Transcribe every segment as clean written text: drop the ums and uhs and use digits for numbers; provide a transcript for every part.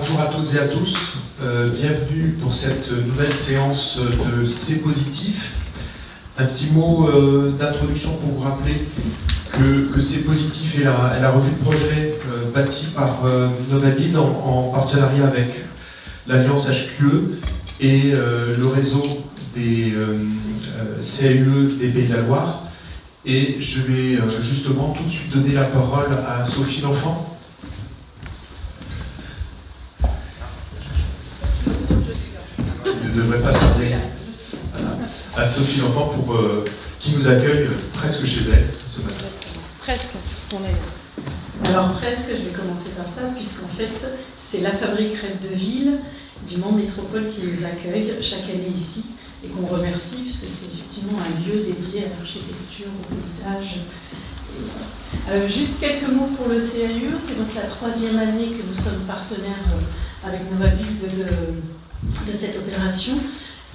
bonjour à toutes et à tous, bienvenue pour cette nouvelle séance de C Positif. Un petit mot d'introduction pour vous rappeler que C Positif est la revue de projet bâtie par Novabuild en partenariat avec l'Alliance HQE et le réseau des CAUE des Pays de la Loire. Et je vais justement tout de suite donner la parole à Sophie L'Enfant. Je ne devrais pas tarder. Voilà. À Sophie L'Enfant qui nous accueille presque chez elle ce matin. Presque, parce qu'on est... Alors presque, je vais commencer par ça, puisqu'en fait, c'est la fabrique Rêve de Ville du Mans Métropole qui nous accueille chaque année ici, et qu'on remercie, puisque c'est effectivement un lieu dédié à l'architecture, au paysage. Juste quelques mots pour le CAUE, c'est donc la 3e année que nous sommes partenaires avec Novabuild de cette opération,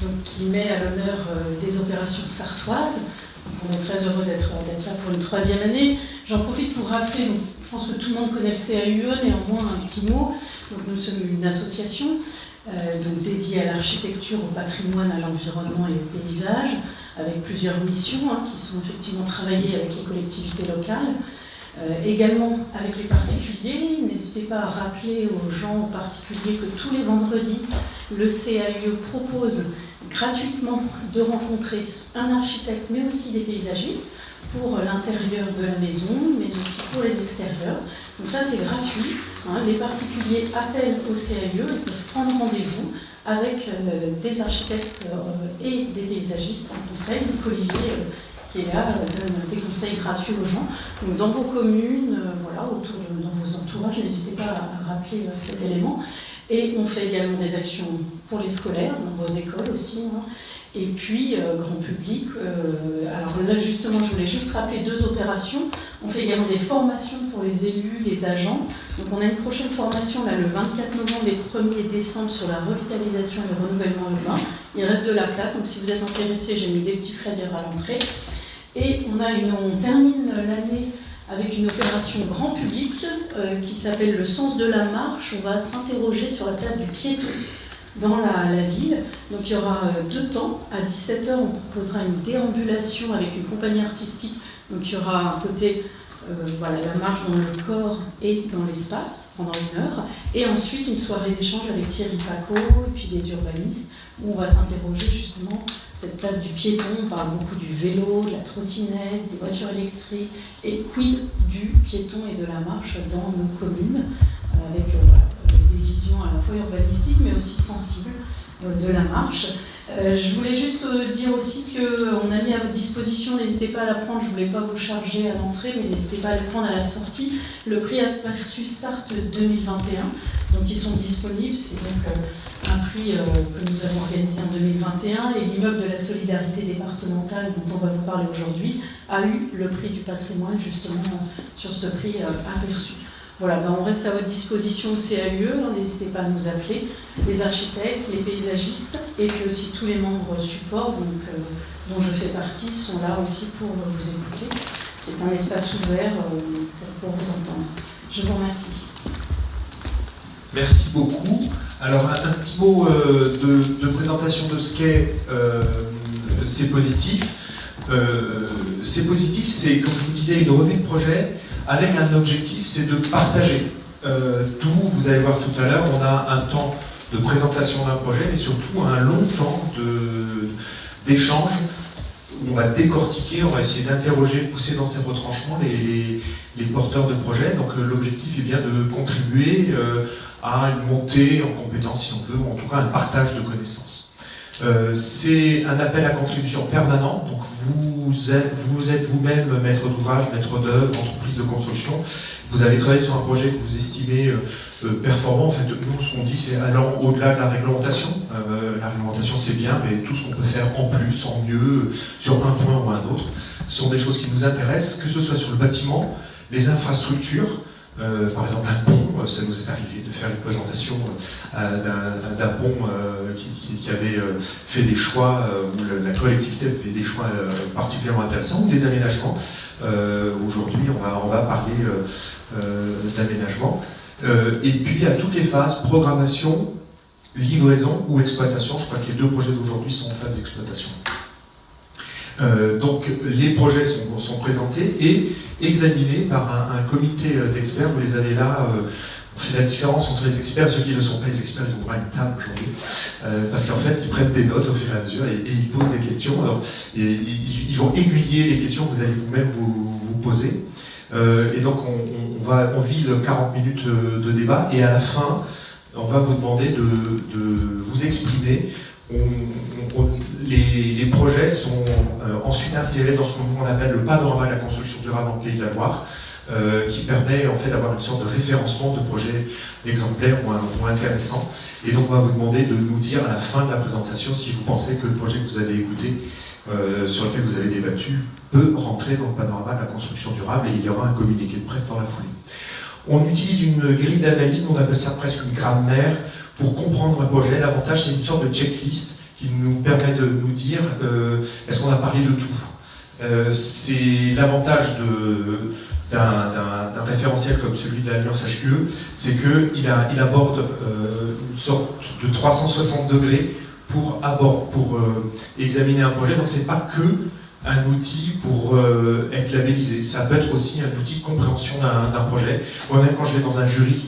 donc, qui met à l'honneur des opérations sartoises. Donc, on est très heureux d'être là pour une 3e année. J'en profite pour rappeler, donc, je pense que tout le monde connaît le CAUE, néanmoins un petit mot. Donc, nous sommes une association donc dédiée à l'architecture, au patrimoine, à l'environnement et au paysage, avec plusieurs missions qui sont effectivement travaillées avec les collectivités locales. Également avec les particuliers, n'hésitez pas à rappeler aux gens en particulier que tous les vendredis, le CAUE propose gratuitement de rencontrer un architecte, mais aussi des paysagistes, pour l'intérieur de la maison, mais aussi pour les extérieurs. Donc ça, c'est gratuit. Les particuliers appellent au CAUE, ils peuvent prendre rendez-vous avec des architectes et des paysagistes en conseil. Donc Olivier, qui est là, donne des conseils gratuits aux gens. Donc dans vos communes, voilà, dans vos entourages, n'hésitez pas à rappeler cet élément. Et on fait également des actions pour les scolaires, dans vos écoles aussi. Et puis, grand public. Alors là, justement, je voulais juste rappeler 2 opérations. On fait également des formations pour les élus, les agents. Donc on a une prochaine formation là, le 24 novembre et 1er décembre sur la revitalisation et le renouvellement urbain. Il reste de la place, donc si vous êtes intéressés, j'ai mis des petits flyers à l'entrée. Et on termine l'année avec une opération grand public qui s'appelle le sens de la marche. On va s'interroger sur la place du piéton dans la ville. Donc il y aura 2 temps. À 17h, on proposera une déambulation avec une compagnie artistique. Donc il y aura un côté, la marche dans le corps et dans l'espace pendant 1 heure. Et ensuite, une soirée d'échange avec Thierry Paco et puis des urbanistes où on va s'interroger justement cette place du piéton. On parle beaucoup du vélo, de la trottinette, des voitures électriques et quid du piéton et de la marche dans nos communes avec des visions à la fois urbanistiques mais aussi sensibles de la marche. Je voulais juste dire aussi qu'on a mis à votre disposition, n'hésitez pas à la prendre, je ne voulais pas vous charger à l'entrée, mais n'hésitez pas à le prendre à la sortie, le prix Aperçu Sarthe 2021. Donc ils sont disponibles, c'est donc un prix que nous avons organisé en 2021 et l'immeuble de la solidarité départementale dont on va vous parler aujourd'hui a eu le prix du patrimoine justement sur ce prix Aperçu. Voilà, on reste à votre disposition au CAUE, n'hésitez pas à nous appeler, les architectes, les paysagistes, et puis aussi tous les membres support dont je fais partie sont là aussi pour vous écouter. C'est un espace ouvert pour vous entendre. Je vous remercie. Merci beaucoup. Alors un petit mot de présentation de ce qu'est C Positif. C Positif, c'est, comme je vous disais, une revue de projet avec un objectif, c'est de partager tout. Vous allez voir tout à l'heure, on a un temps de présentation d'un projet, mais surtout un long temps d'échange. On va décortiquer, on va essayer d'interroger, pousser dans ces retranchements les porteurs de projets. Donc l'objectif est bien de contribuer à une montée en compétences, si on veut, ou en tout cas un partage de connaissances. C'est un appel à contribution permanent, donc vous êtes vous-même maître d'ouvrage, maître d'œuvre, entreprise de construction. Vous avez travaillé sur un projet que vous estimez performant. En fait, nous, ce qu'on dit, c'est allant au-delà de la réglementation. La réglementation, c'est bien, mais tout ce qu'on peut faire en plus, en mieux, sur un point ou un autre, ce sont des choses qui nous intéressent, que ce soit sur le bâtiment, les infrastructures. Par exemple, un pont, ça nous est arrivé de faire une présentation d'un pont qui avait fait des choix, où la collectivité avait fait des choix particulièrement intéressants, ou des aménagements. Aujourd'hui, on va parler d'aménagement. Et puis à toutes les phases, programmation, livraison ou exploitation. Je crois que les 2 projets d'aujourd'hui sont en phase d'exploitation. Donc les projets sont présentés et examinés par un comité d'experts. Vous les avez là. On fait la différence entre les experts et ceux qui ne sont pas les experts. Ils ont droit à une table aujourd'hui. Parce qu'en fait, ils prennent des notes au fur et à mesure et ils posent des questions. Alors, ils vont aiguiller les questions que vous allez vous-même vous poser. Et donc on vise 40 minutes de débat et à la fin, on va vous demander de vous exprimer. Les projets sont ensuite insérés dans ce qu'on appelle le panorama de la construction durable en Pays de la Loire, qui permet en fait d'avoir une sorte de référencement de projets exemplaires ou intéressants. Et donc on va vous demander de nous dire à la fin de la présentation si vous pensez que le projet que vous avez écouté, sur lequel vous avez débattu, peut rentrer dans le panorama de la construction durable, et il y aura un communiqué de presse dans la foulée. On utilise une grille d'analyse, on appelle ça presque une grammaire, pour comprendre un projet. L'avantage, c'est une sorte de checklist qui nous permet de nous dire est-ce qu'on a parlé de tout. C'est l'avantage d'un référentiel comme celui de l'Alliance HQE, c'est qu'il aborde une sorte de 360 degrés pour examiner un projet. Donc c'est pas que un outil pour être labellisé, ça peut être aussi un outil de compréhension d'un projet. Moi-même, quand je vais dans un jury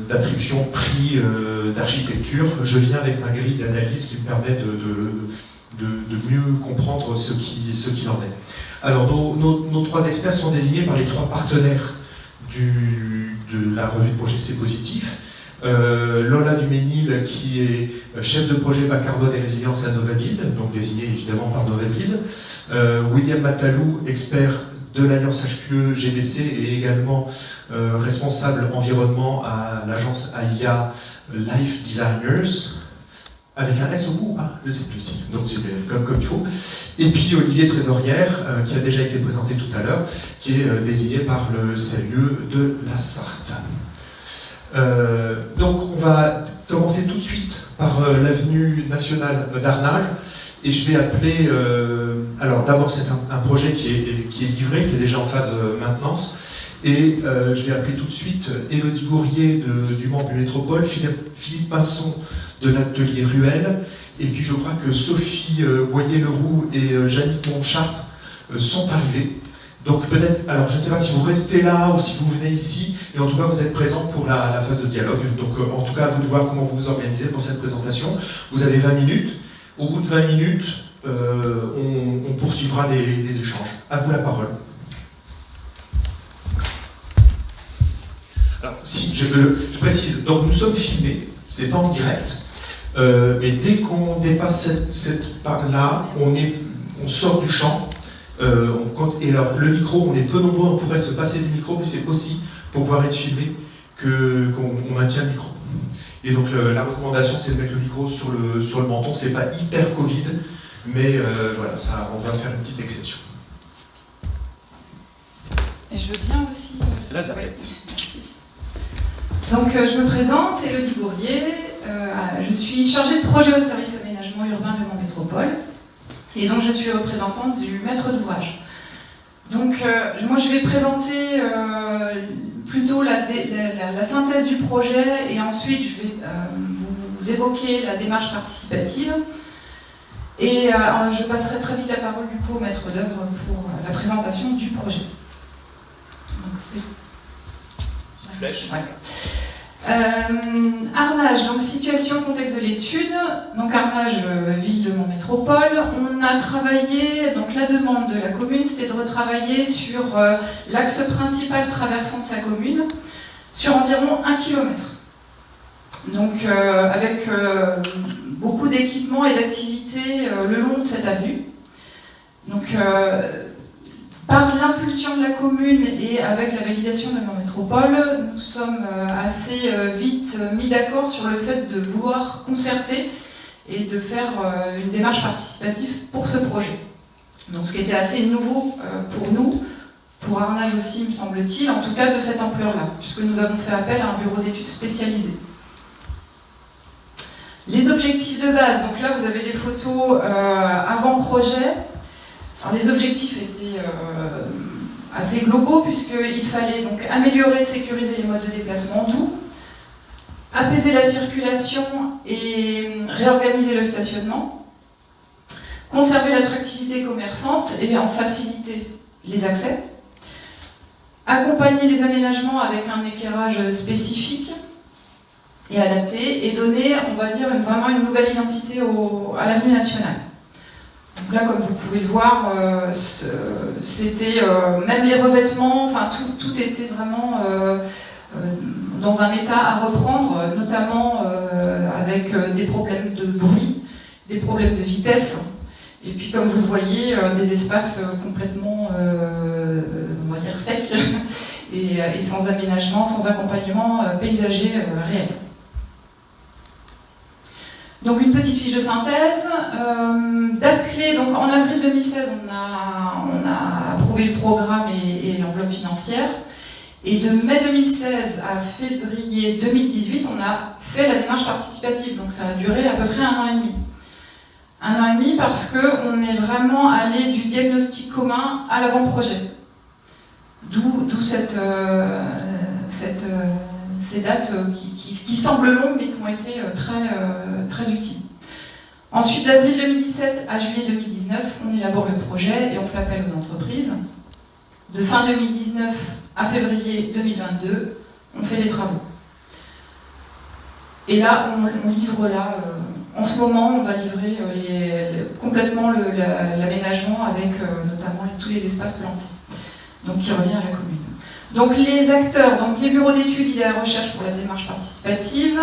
d'attribution prix d'architecture, je viens avec ma grille d'analyse qui me permet de mieux comprendre ce qu'il en est. Alors, nos 3 experts sont désignés par les 3 partenaires de la revue de projet C'est Positif. Lola Duménil, qui est chef de projet bas carbone et résilience à Novabuild, donc désigné évidemment par Novabuild. William Matalou, expert de l'Alliance HQE GBC et également responsable environnement à l'agence AIA Life Designers, avec un S au bout ou pas? Je ne sais plus si. Donc c'est comme il faut. Et puis Olivier Trésorière, qui a déjà été présenté tout à l'heure, qui est désigné par le CLE de la Sarthe. Donc on va commencer tout de suite par l'avenue nationale d'Arnage, et je vais appeler, alors d'abord c'est un projet qui est livré, qui est déjà en phase maintenance, et je vais appeler tout de suite Élodie Gourrier du membre du Métropole, Philippe Pinson de l'atelier Ruelle, et puis je crois que Sophie Boyer-Leroux et Jannick Monchart sont arrivés. Donc peut-être, alors je ne sais pas si vous restez là ou si vous venez ici, mais en tout cas vous êtes présents pour la phase de dialogue. Donc en tout cas, à vous de voir comment vous vous organisez pour cette présentation. Vous avez 20 minutes. Au bout de 20 minutes, on poursuivra les échanges. À vous la parole. Alors si, je précise, donc nous sommes filmés, c'est pas en direct, mais dès qu'on dépasse cette part-là, on sort du champ. Et alors, le micro, on est peu nombreux, on pourrait se passer du micro, mais c'est aussi pour pouvoir être filmé qu'on maintient le micro. Et donc la recommandation, c'est de mettre le micro sur le menton. C'est pas hyper Covid, mais voilà, ça, on va faire une petite exception. Et je veux bien aussi. Là, ça ouais, merci. Donc je me présente, Élodie Gourrier. Je suis chargée de projet au service aménagement urbain de Mans Métropole. Et donc je suis représentante du maître d'ouvrage. Donc moi je vais présenter plutôt la synthèse du projet, et ensuite je vais vous évoquer la démarche participative. Et je passerai très vite la parole du coup au maître d'œuvre pour la présentation du projet. Donc c'est... Flèche. Ouais. Arnage, donc situation, contexte de l'étude. Donc Arnage, ville de Mans Métropole. On a travaillé, donc la demande de la commune, c'était de retravailler sur l'axe principal traversant de sa commune, sur environ 1 km. Donc avec beaucoup d'équipements et d'activités le long de cette avenue. Donc par l'impulsion de la commune et avec la validation de Mans Métropole, nous sommes assez vite mis d'accord sur le fait de vouloir concerter et de faire une démarche participative pour ce projet. Donc ce qui était assez nouveau pour nous, pour Arnage aussi me semble-t-il, en tout cas de cette ampleur-là, puisque nous avons fait appel à un bureau d'études spécialisé. Les objectifs de base, donc là vous avez des photos avant projet. Alors les objectifs étaient assez globaux, puisqu'il fallait donc améliorer et sécuriser les modes de déplacement doux, apaiser la circulation et réorganiser le stationnement, conserver l'attractivité commerçante et en faciliter les accès, accompagner les aménagements avec un éclairage spécifique et adapté, et donner, on va dire, vraiment une nouvelle identité à l'avenue nationale. Donc là, comme vous pouvez le voir, c'était même les revêtements, enfin tout était vraiment dans un état à reprendre, notamment avec des problèmes de bruit, des problèmes de vitesse, et puis comme vous le voyez, des espaces complètement, on va dire, secs et sans aménagement, sans accompagnement paysager réel. Donc une petite fiche de synthèse, date clé, donc en avril 2016 on a approuvé le programme et l'enveloppe financière, et de mai 2016 à février 2018 on a fait la démarche participative, donc ça a duré à peu près 1 an et demi. 1 an et demi parce qu'on est vraiment allé du diagnostic commun à l'avant-projet, d'où ces dates qui semblent longues mais qui ont été très utiles. Ensuite, d'avril 2017 à juillet 2019, on élabore le projet et on fait appel aux entreprises. De fin 2019 à février 2022, on fait les travaux. Et là, on livre là, en ce moment, on va livrer complètement l'aménagement avec notamment tous les espaces plantés, donc qui revient à la commune. Donc les acteurs, donc les bureaux d'études, idées à recherche pour la démarche participative,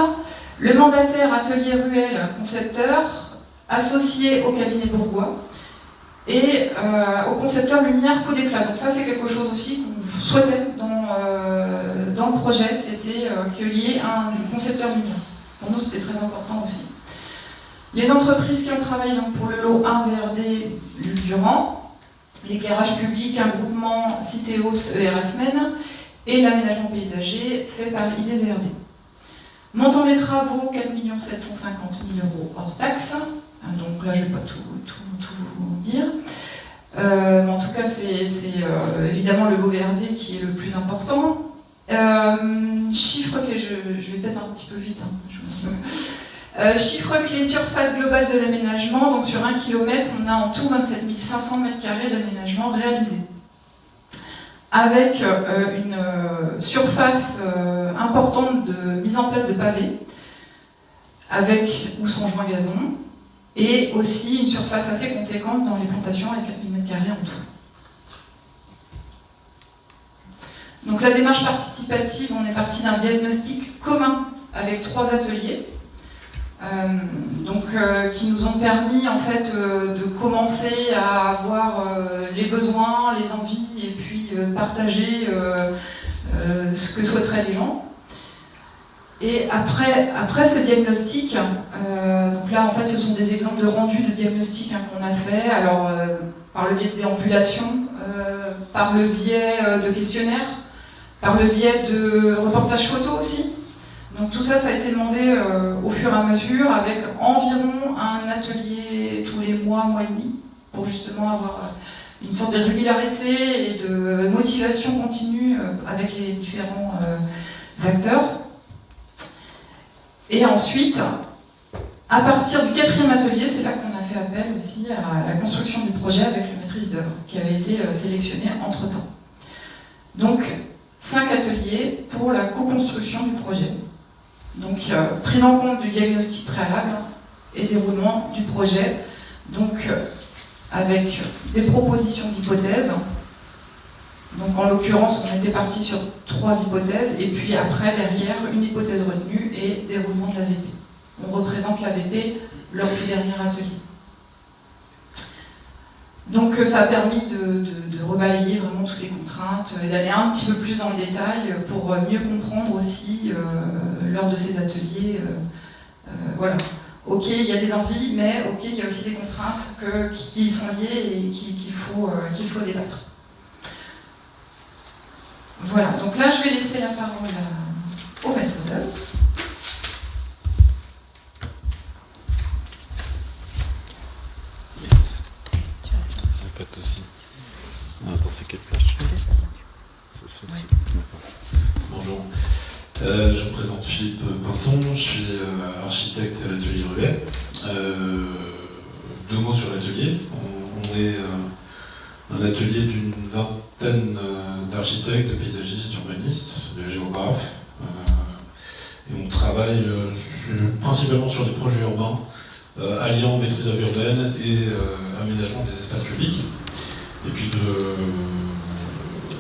le mandataire Atelier Ruelle, concepteur, associé au cabinet Bourgois, et au concepteur Lumière Coup d'éclat. Donc ça c'est quelque chose aussi qu'on souhaitait dans le projet, c'était qu'il y ait un concepteur lumière. Pour nous c'était très important aussi. Les entreprises qui ont travaillé donc, pour le lot 1 VRD Durand, l'éclairage public, un groupement Citéos ERSMEN et l'aménagement paysager fait par IDVRD. Montant des travaux, 4 750 000 € hors taxe. Donc là, je ne vais pas tout vous dire. En tout cas, c'est évidemment le lot VRD qui est le plus important. Chiffre clé, je vais peut-être un petit peu vite. Chiffre clé, surface globale de l'aménagement, donc sur 1 km, on a en tout 27 500 m² d'aménagement réalisé. Avec une surface importante de mise en place de pavés, avec ou sans joint gazon, et aussi une surface assez conséquente dans les plantations avec 4000 m² en tout. Donc la démarche participative, on est parti d'un diagnostic commun avec 3 ateliers. Qui nous ont permis en fait de commencer à avoir les besoins, les envies et puis partager ce que souhaiteraient les gens. Et après ce diagnostic, donc là en fait ce sont des exemples de rendus de diagnostic qu'on a fait, alors par le biais de déambulations, par le biais de questionnaires, par le biais de reportages photos aussi. Donc tout ça, ça a été demandé au fur et à mesure, avec environ un atelier tous les mois et demi, pour justement avoir une sorte de régularité et de motivation continue avec les différents acteurs. Et ensuite, à partir du 4e atelier, c'est là qu'on a fait appel aussi à la construction du projet avec le maîtrise d'œuvre, qui avait été sélectionné entre-temps. Donc, 5 ateliers pour la co-construction du projet. Donc, prise en compte du diagnostic préalable et déroulement du projet, donc avec des propositions d'hypothèses. Donc, en l'occurrence, on était parti sur 3 hypothèses, et puis après, derrière, une hypothèse retenue et déroulement de l'AVP. On représente l'AVP lors du dernier atelier. Donc, ça a permis de rebalayer vraiment toutes les contraintes et d'aller un petit peu plus dans le détail pour mieux comprendre aussi lors de ces ateliers. Voilà. Ok, il y a des envies, mais ok, il y a aussi des contraintes qui y sont liées et qu'il faut débattre. Voilà, donc là je vais laisser la parole au maître d'œuvre. Ça peut être aussi. Ah, attends, c'est quelle page? Philippe Pinson, je suis architecte à l'atelier Ruet. Deux mots sur l'atelier. On est un atelier d'une vingtaine d'architectes, de paysagistes, d'urbanistes, de géographes. Et on travaille principalement sur des projets urbains alliant maîtrise œuvre urbaine et aménagement des espaces publics. Et puis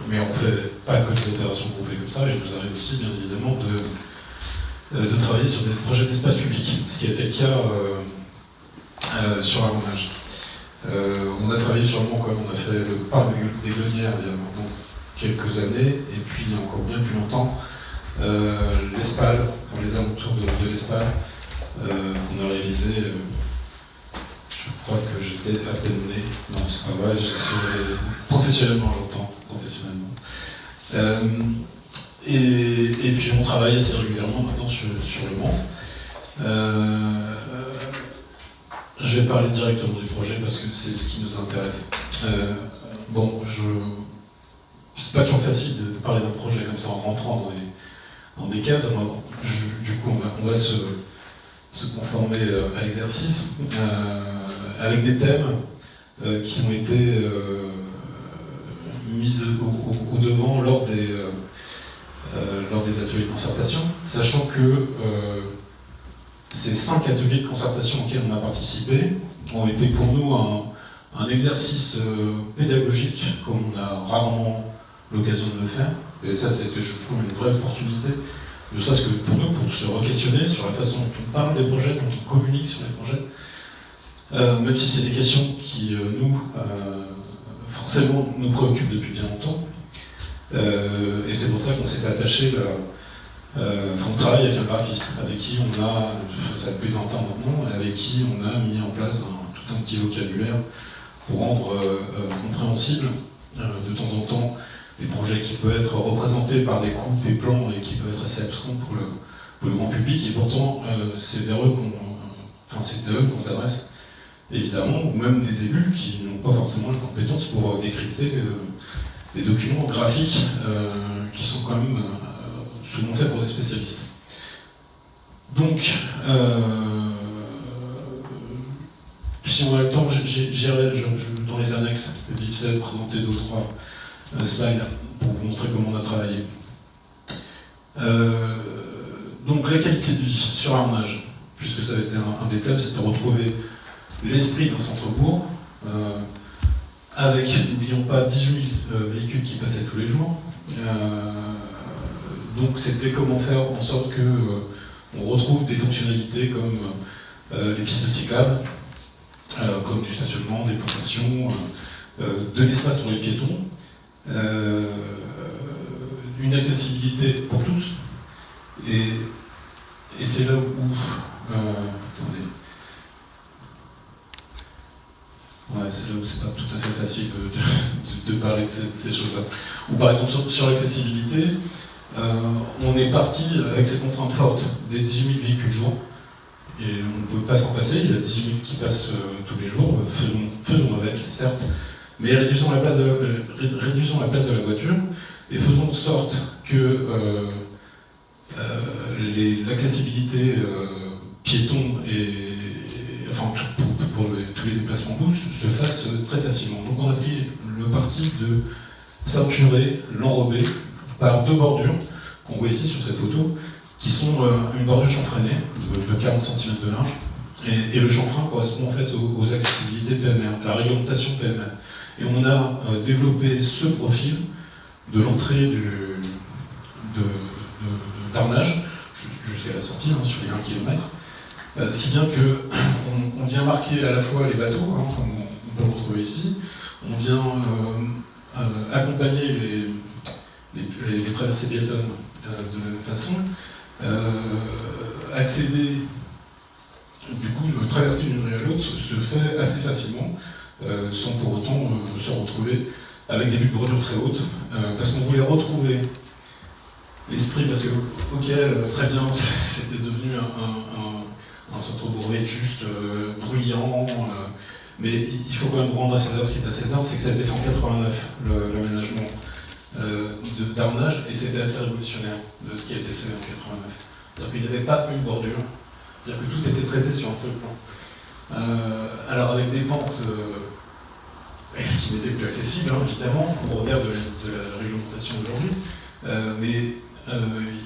mais on ne fait pas que des opérations groupées comme ça, il nous arrive aussi bien évidemment de travailler sur des projets d'espace public, ce qui a été le cas sur Armage. On a travaillé sur le Mans, comme on a fait le parc des Glonnières il y a maintenant quelques années, et puis encore bien plus longtemps, l'Espal, enfin, les alentours de l'Espal, qu'on a réalisé. Je crois que j'étais à peine né. Non, c'est pas vrai, professionnellement, j'entends, professionnellement. Et puis on travaille assez régulièrement maintenant sur le Mans. Je vais parler directement du projet parce que c'est ce qui nous intéresse. C'est pas toujours facile de parler d'un projet comme ça en rentrant dans des cases. Du coup, on va se conformer à l'exercice avec des thèmes qui ont été mis au devant lors des ateliers de concertation, sachant que ces 5 ateliers de concertation auxquels on a participé ont été pour nous un exercice pédagogique comme on a rarement l'occasion de le faire. Et ça, c'était, je trouve, une vraie opportunité, ne serait-ce que pour nous, pour se re-questionner sur la façon dont on parle des projets, dont on communique sur les projets. Même si c'est des questions qui, forcément, nous préoccupent depuis bien longtemps. Et c'est pour ça qu'on s'est attaché on travaille avec un graphiste, avec qui on a, ça a plus de 20 ans maintenant, avec qui on a mis en place tout un petit vocabulaire pour rendre compréhensible de temps en temps des projets qui peuvent être représentés par des coupes, des plans et qui peuvent être assez abscons pour le grand public. Et pourtant, c'est vers eux qu'on s'adresse, évidemment, ou même des élus qui n'ont pas forcément les compétences pour décrypter des documents graphiques qui sont quand même souvent faits pour des spécialistes. Donc, si on a le temps, dans les annexes, vite fait présenter 2 ou 3 slides pour vous montrer comment on a travaillé. Donc la qualité de vie sur Armage, puisque ça a été un des thèmes, c'était retrouver l'esprit d'un centre-bourg, avec, n'oublions pas, 18 000 véhicules qui passaient tous les jours. Donc c'était comment faire en sorte qu'on retrouve des fonctionnalités comme les pistes cyclables, comme du stationnement, des plantations, de l'espace pour les piétons, une accessibilité pour tous. Et c'est là où... attendez. Ouais, c'est là où c'est pas tout à fait facile de parler de ces choses-là. Ou par exemple sur l'accessibilité, on est parti avec ces contraintes fortes des 18 000 véhicules jour, et on ne peut pas s'en passer, il y a 18 000 qui passent tous les jours, faisons avec, certes, mais réduisons la place de la voiture, et faisons en sorte que l'accessibilité piéton et enfin pour tous les déplacements doux se fasse très facilement. Donc on a pris le parti de ceinturer, l'enrober par 2 bordures qu'on voit ici sur cette photo, qui sont une bordure chanfreinée de 40 cm de large, et le chanfrein correspond en fait aux accessibilités PMR, à la réglementation PMR. Et on a développé ce profil de l'entrée d'Armage jusqu'à la sortie, sur les 1 km, si bien qu'on vient marquer à la fois les bateaux, comme on peut le retrouver ici, on vient accompagner les traversées piétonnes de la même façon, accéder, du coup, traverser d'une rue à l'autre se fait assez facilement, sans pour autant se retrouver avec des vues de bordure très hautes, parce qu'on voulait retrouver l'esprit, parce que, ok, très bien, c'était devenu un centre-bourg vétuste, bruyant, mais il faut quand même rendre à César ce qui est à César, c'est que ça a été fait en 89, l'aménagement d'Armage, et c'était assez révolutionnaire de ce qui a été fait en 89. C'est-à-dire qu'il n'y avait pas une bordure, c'est-à-dire que tout était traité sur un seul plan. Alors avec des pentes qui n'étaient plus accessibles, hein, évidemment, au regard de la réglementation d'aujourd'hui, mais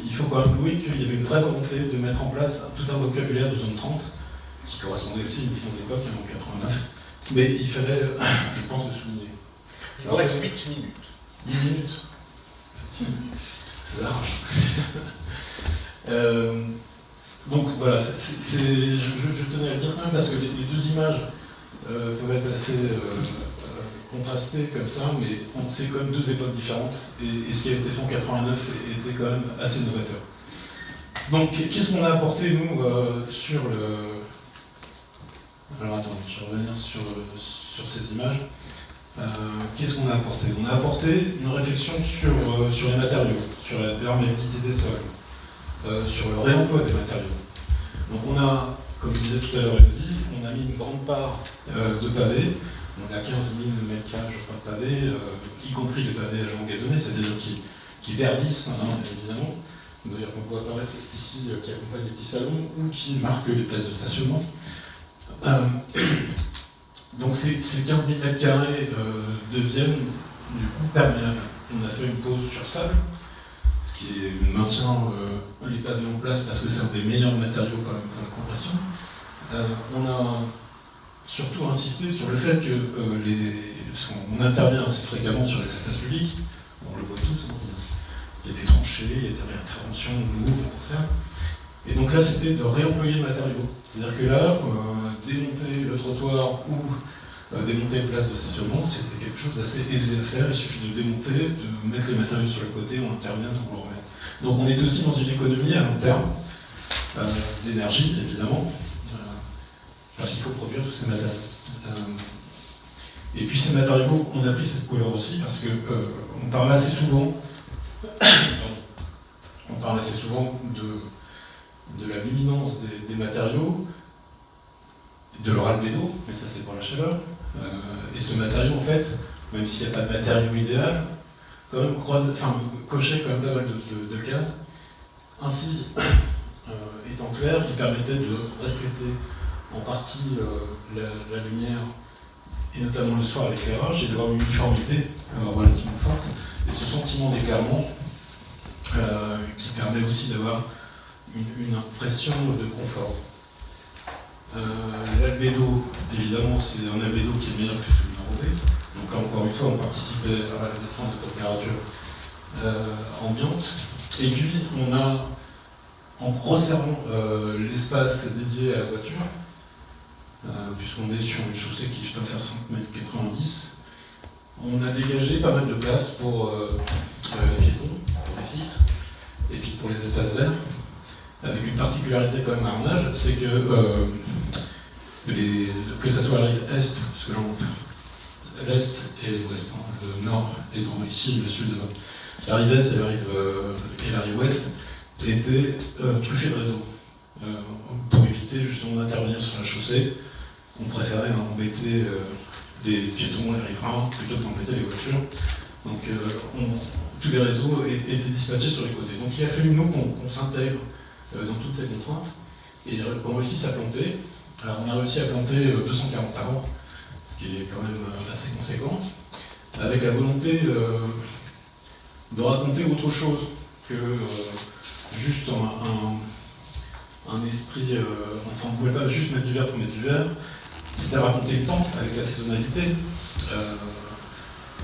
il faut quand même louer qu'il y avait une vraie volonté de mettre en place tout un vocabulaire de zone 30, qui correspondait aussi à une vision de l'époque, en 89, mais il fallait, je pense, le souligner. Il vous reste 8 minutes. 8 minutes. C'est large. Donc voilà, je tenais à le dire quand même parce que les deux images peuvent être assez contrastées comme ça, mais c'est quand même deux époques différentes et ce qui a été fait en 89 était quand même assez novateur. Donc qu'est-ce qu'on a apporté nous sur le... Alors attendez, je vais revenir sur ces images. Qu'est-ce qu'on a apporté? On a apporté une réflexion sur les matériaux, sur la perméabilité des sols, sur le réemploi des matériaux. Donc on a, comme je disais tout à l'heure Elodie, on a mis une grande part de pavés. On a 15 000 mètres carrés, je crois, de pavés, y compris les pavés à joint gazonnés, c'est-à-dire qui verdissent, hein, évidemment. D'ailleurs, on peut apparaître ici, qui accompagnent les petits salons ou qui marquent les places de stationnement. Donc ces 15 000 mètres carrés deviennent du coup perméables. On a fait une pause sur sable, ce qui maintient les pavés en place parce que c'est un des meilleurs matériaux quand même pour la compression. On a surtout insisté sur le fait que parce qu'on intervient assez fréquemment sur les espaces publics, on le voit tous, hein, il y a des tranchées, il y a des réinterventions lourdes à faire. Et donc là, c'était de réemployer le matériau. C'est-à-dire que là, démonter le trottoir ou démonter une place de stationnement, c'était quelque chose d'assez aisé à faire. Il suffit de démonter, de mettre les matériaux sur le côté, on intervient pour le remettre. Donc on est aussi dans une économie à long terme, d'énergie évidemment, parce qu'il faut produire tous ces matériaux. Et puis ces matériaux, on a pris cette couleur aussi parce que on parle assez souvent, de la luminance des matériaux, de leur albédo, mais ça c'est pour la chaleur. Et ce matériau, en fait, même s'il n'y a pas de matériau idéal, quand même cochait quand même pas mal de cases. Ainsi, étant clair, il permettait de refléter en partie la lumière, et notamment le soir à l'éclairage, et d'avoir une uniformité relativement forte. Et ce sentiment d'éclairement qui permet aussi d'avoir une impression de confort. L'albédo, évidemment, c'est un albédo qui est meilleur que celui d'un robé. Donc là, encore une fois, on participait à l'abaissement de température ambiante. Et puis, on a, en resserrant l'espace dédié à la voiture, puisqu'on est sur une chaussée qui doit faire 5,90 m, on a dégagé pas mal de place pour les piétons, pour les cycles, et puis pour les espaces verts, avec une particularité quand même à Arnage, c'est que ça soit la rive est, parce que là, l'est et l'ouest, hein, le nord étant ici, le sud là-bas. La rive est et la rive ouest étaient truffées de réseaux. Pour éviter justement d'intervenir sur la chaussée, on préférait embêter les piétons, les riverains, plutôt que d'embêter les voitures. Donc tous les réseaux étaient dispatchés sur les côtés. Donc il a fallu nous qu'on s'intègre dans toutes ces contraintes et qu'on réussisse à planter. Alors on a réussi à planter 240 arbres, ce qui est quand même assez conséquent, avec la volonté de raconter autre chose que juste un esprit, enfin on ne pouvait pas juste mettre du vert pour mettre du vert, c'était raconter le temps avec la saisonnalité,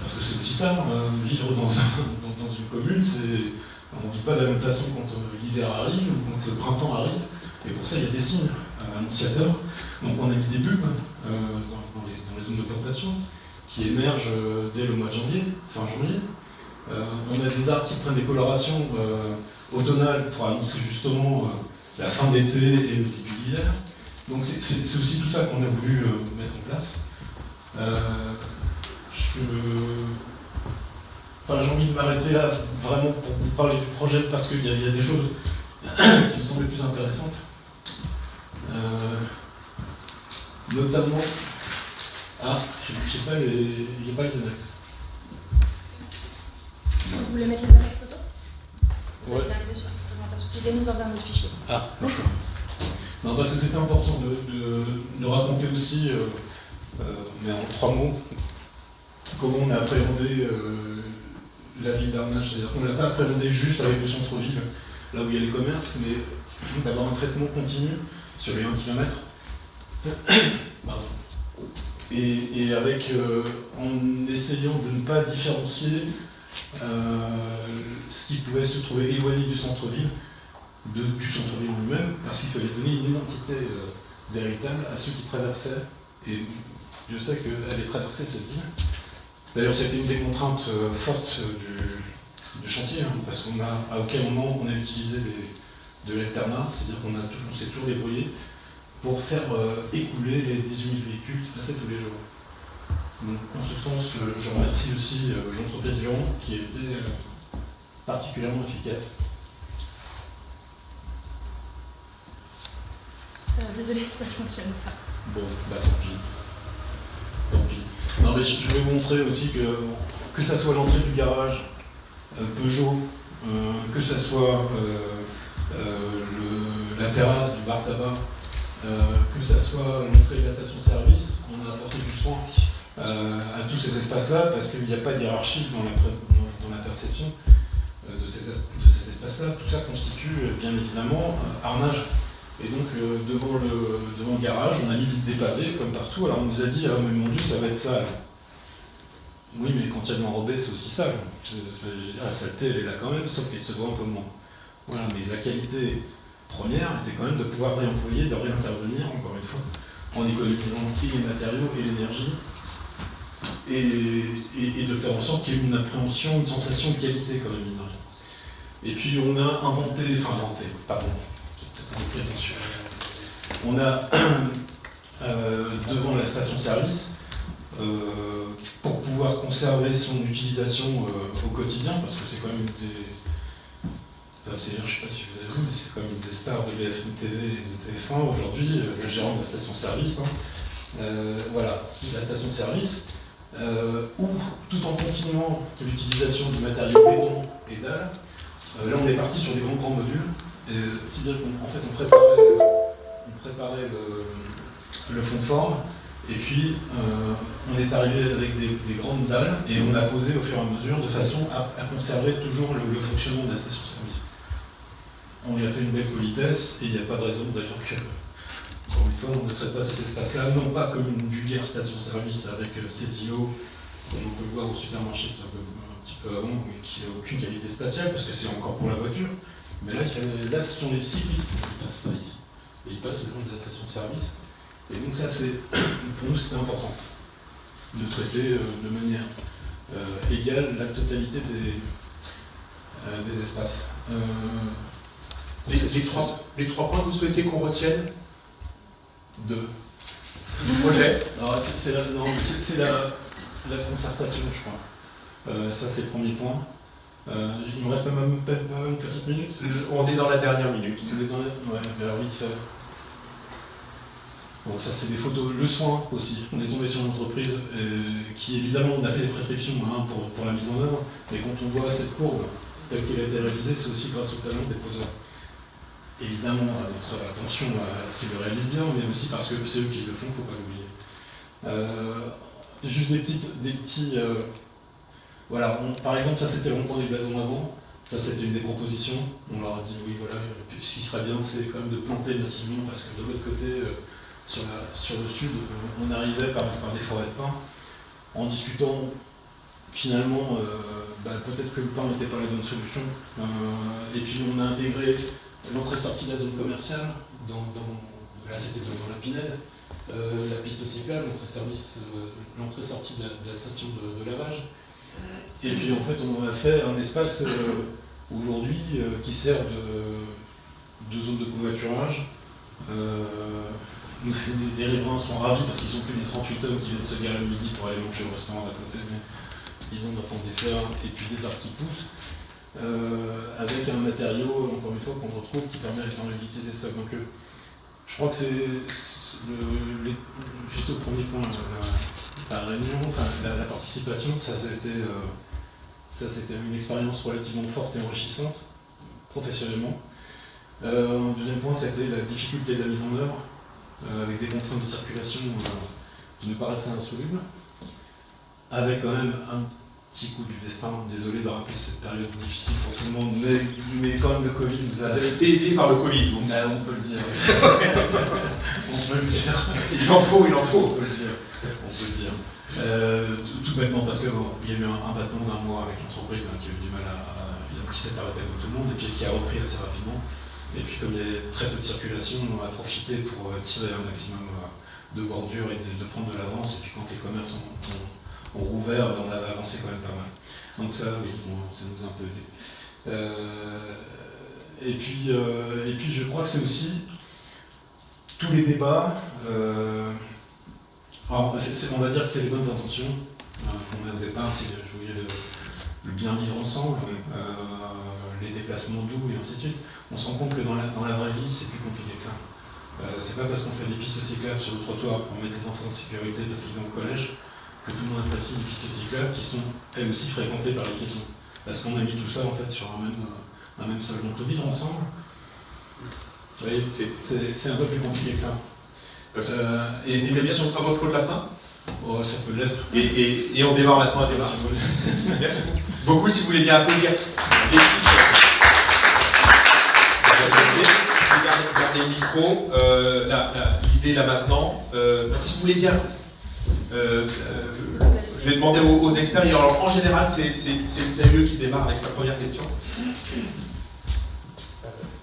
parce que c'est aussi ça, vivre dans une commune, on ne vit pas de la même façon quand l'hiver arrive ou quand le printemps arrive, et pour ça il y a des signes annonciateurs. Donc on a mis des bulbes dans les zones de plantation qui émergent dès le mois de janvier, fin janvier. On a des arbres qui prennent des colorations automnales pour annoncer justement la fin de l'été et le début de l'hiver. Donc c'est aussi tout ça qu'on a voulu mettre en place. J'ai envie de m'arrêter là vraiment pour vous parler du projet parce qu'il y a des choses qui me semblaient plus intéressantes. Notamment, je sais pas, il n'y a pas les annexes. Vous voulez mettre les annexes photos? Vous Ouais. êtes arrivé sur cette présentation. Excusez-nous dans un autre fichier. Ah, d'accord. Non, parce que c'était important de raconter aussi, mais en 3 mots, comment on a appréhendé la ville d'Arnage. C'est-à-dire qu'on ne l'a pas appréhendé juste avec le centre-ville, là où il y a les commerces, mais d'avoir un traitement continu sur les 1 km. Pardon. Et avec, en essayant de ne pas différencier ce qui pouvait se trouver éloigné du centre-ville, du centre-ville en lui-même, parce qu'il fallait donner une identité véritable à ceux qui traversaient. Et Dieu sait qu'elle est traversée, cette ville. D'ailleurs, c'était une des contraintes fortes du chantier, hein, parce qu'à aucun moment on a utilisé de l'alternat, c'est-à-dire qu'on s'est toujours débrouillé pour faire écouler les 18 000 véhicules qui passaient tous les jours. Donc, en ce sens, je remercie aussi l'entreprise Lyon qui a été particulièrement efficace. Désolée, ça ne fonctionne pas. Bon, bah tant pis. Tant pis. Non mais je vais vous montrer aussi que ça soit l'entrée du garage Peugeot, que ça soit la terrasse du bar tabac, que ça soit l'entrée de la station-service, on a apporté du soin à tous ces espaces-là, parce qu'il n'y a pas de hiérarchie dans la perception de ces espaces-là. Tout ça constitue bien évidemment Arnage. Et donc devant le garage, on a mis des pavés comme partout. Alors on nous a dit, ah mais mon Dieu, ça va être sale. Oui, mais quand il y a de l'enrobé, c'est aussi sale. La saleté, elle est là quand même, sauf qu'elle se voit un peu moins. Voilà, mais la qualité première était quand même de pouvoir réemployer, de réintervenir, encore une fois, en économisant et les matériaux et l'énergie, et de faire en sorte qu'il y ait une appréhension, une sensation de qualité quand même. Et puis on a on a devant la station-service, pour pouvoir conserver son utilisation au quotidien, parce que c'est quand même je ne sais pas si vous avez vu, mais c'est quand même des stars de BFM TV et de TF1 aujourd'hui, le gérant de la station-service. Voilà, la station-service, où tout en continuant l'utilisation du matériau béton et dalle, là on est parti sur des grands modules, si bien qu'en fait on préparait le fond de forme, et puis on est arrivé avec des grandes dalles et on a posé au fur et à mesure de façon à conserver toujours le fonctionnement de la station-service. On lui a fait une belle politesse et il n'y a pas de raison d'ailleurs que, encore une fois, on ne traite pas cet espace-là, non pas comme une vulgaire station-service avec ses îlots, comme on peut le voir au supermarché qui est un petit peu avant, mais qui n'a aucune qualité spatiale, parce que c'est encore pour la voiture. Mais là, ce sont les cyclistes qui passent par ici. Et ils passent le long de la station-service. Et donc ça, pour nous, c'était important de traiter de manière égale la totalité des espaces. Les 3 points que vous souhaitez qu'on retienne du projet? C'est la concertation, je crois. Ça, c'est le premier point. Il me reste même une petite minute. On est dans la dernière minute. Ouais, mais alors vite fait. Bon, ça c'est des photos, le soin aussi. On est tombé sur une entreprise qui évidemment on a fait des prescriptions pour la mise en œuvre, mais quand on voit cette courbe telle qu'elle a été réalisée, c'est aussi grâce au talent des poseurs. Évidemment à notre attention à ce qu'ils le réalisent bien, mais aussi parce que c'est eux qui le font, il ne faut pas l'oublier. Juste des petits. Voilà, par exemple, ça c'était le rond-point des blasons avant. Ça, c'était une des propositions. On leur a dit, oui, voilà, ce qui serait bien, c'est quand même de planter massivement, parce que de l'autre côté, sur le sud, on arrivait par des forêts de pins, en discutant, finalement, peut-être que le pin n'était pas la bonne solution. Et puis, on a intégré l'entrée-sortie de la zone commerciale, là, c'était dans la Pinède, la piste cyclable, l'entrée-sortie de la station de lavage. Et puis, en fait, on a fait un espace aujourd'hui qui sert de zone de covoiturage. Les riverains sont ravis parce qu'ils ont plus les 38 hommes qui viennent se garer le midi pour aller manger au restaurant d'à côté, mais ils ont de des fleurs et puis des arbres qui poussent, avec un matériau, encore une fois, qu'on retrouve qui permet la perméabilité des sols. Donc je crois que c'est juste au premier point, la réunion, enfin la participation, ça c'était une expérience relativement forte et enrichissante, professionnellement. Un deuxième point, ça a été la difficulté de la mise en œuvre, avec des contraintes de circulation qui nous paraissaient insolubles, avec quand même un petit coup du destin. Désolé de rappeler cette période difficile pour tout le monde, mais quand même le Covid nous a... Vous avez été aidé par le Covid, vous. On peut le dire. On peut le dire. Il en faut. On peut le dire. Tout bêtement parce qu'il y a eu un battement d'un mois avec l'entreprise qui a eu du mal qui s'est arrêté comme tout le monde et puis qui a repris assez rapidement. Et puis comme il y avait très peu de circulation, on a profité pour tirer un maximum de bordures et de prendre de l'avance. Et puis quand les commerces ont rouvert, on avait avancé quand même pas mal. Donc ça, oui, ça nous a un peu aidé. Et puis je crois que c'est aussi tous les débats. Alors, on va dire que c'est les bonnes intentions qu'on a au départ, c'est de jouer le bien vivre ensemble, les déplacements doux et ainsi de suite. On se rend compte que dans la vraie vie, c'est plus compliqué que ça. C'est pas parce qu'on fait des pistes cyclables sur le trottoir pour mettre les enfants en sécurité parce qu'ils vont au collège que tout le monde apprécie les pistes cyclables qui sont elles aussi fréquentées par les piétons. Parce qu'on a mis tout ça en fait sur un même sol. Donc le vivre ensemble, vous voyez, c'est un peu plus compliqué que ça. Et bien sûr, ce sera votre mot de la fin. Oh, ça peut l'être. Et on démarre maintenant un débat. Si vous voulez. Merci beaucoup, si vous voulez bien applaudir. Gardez le micro. L'idée là maintenant. Si vous voulez bien, je vais demander aux experts. Alors, en général, c'est le sérieux qui démarre avec sa première question.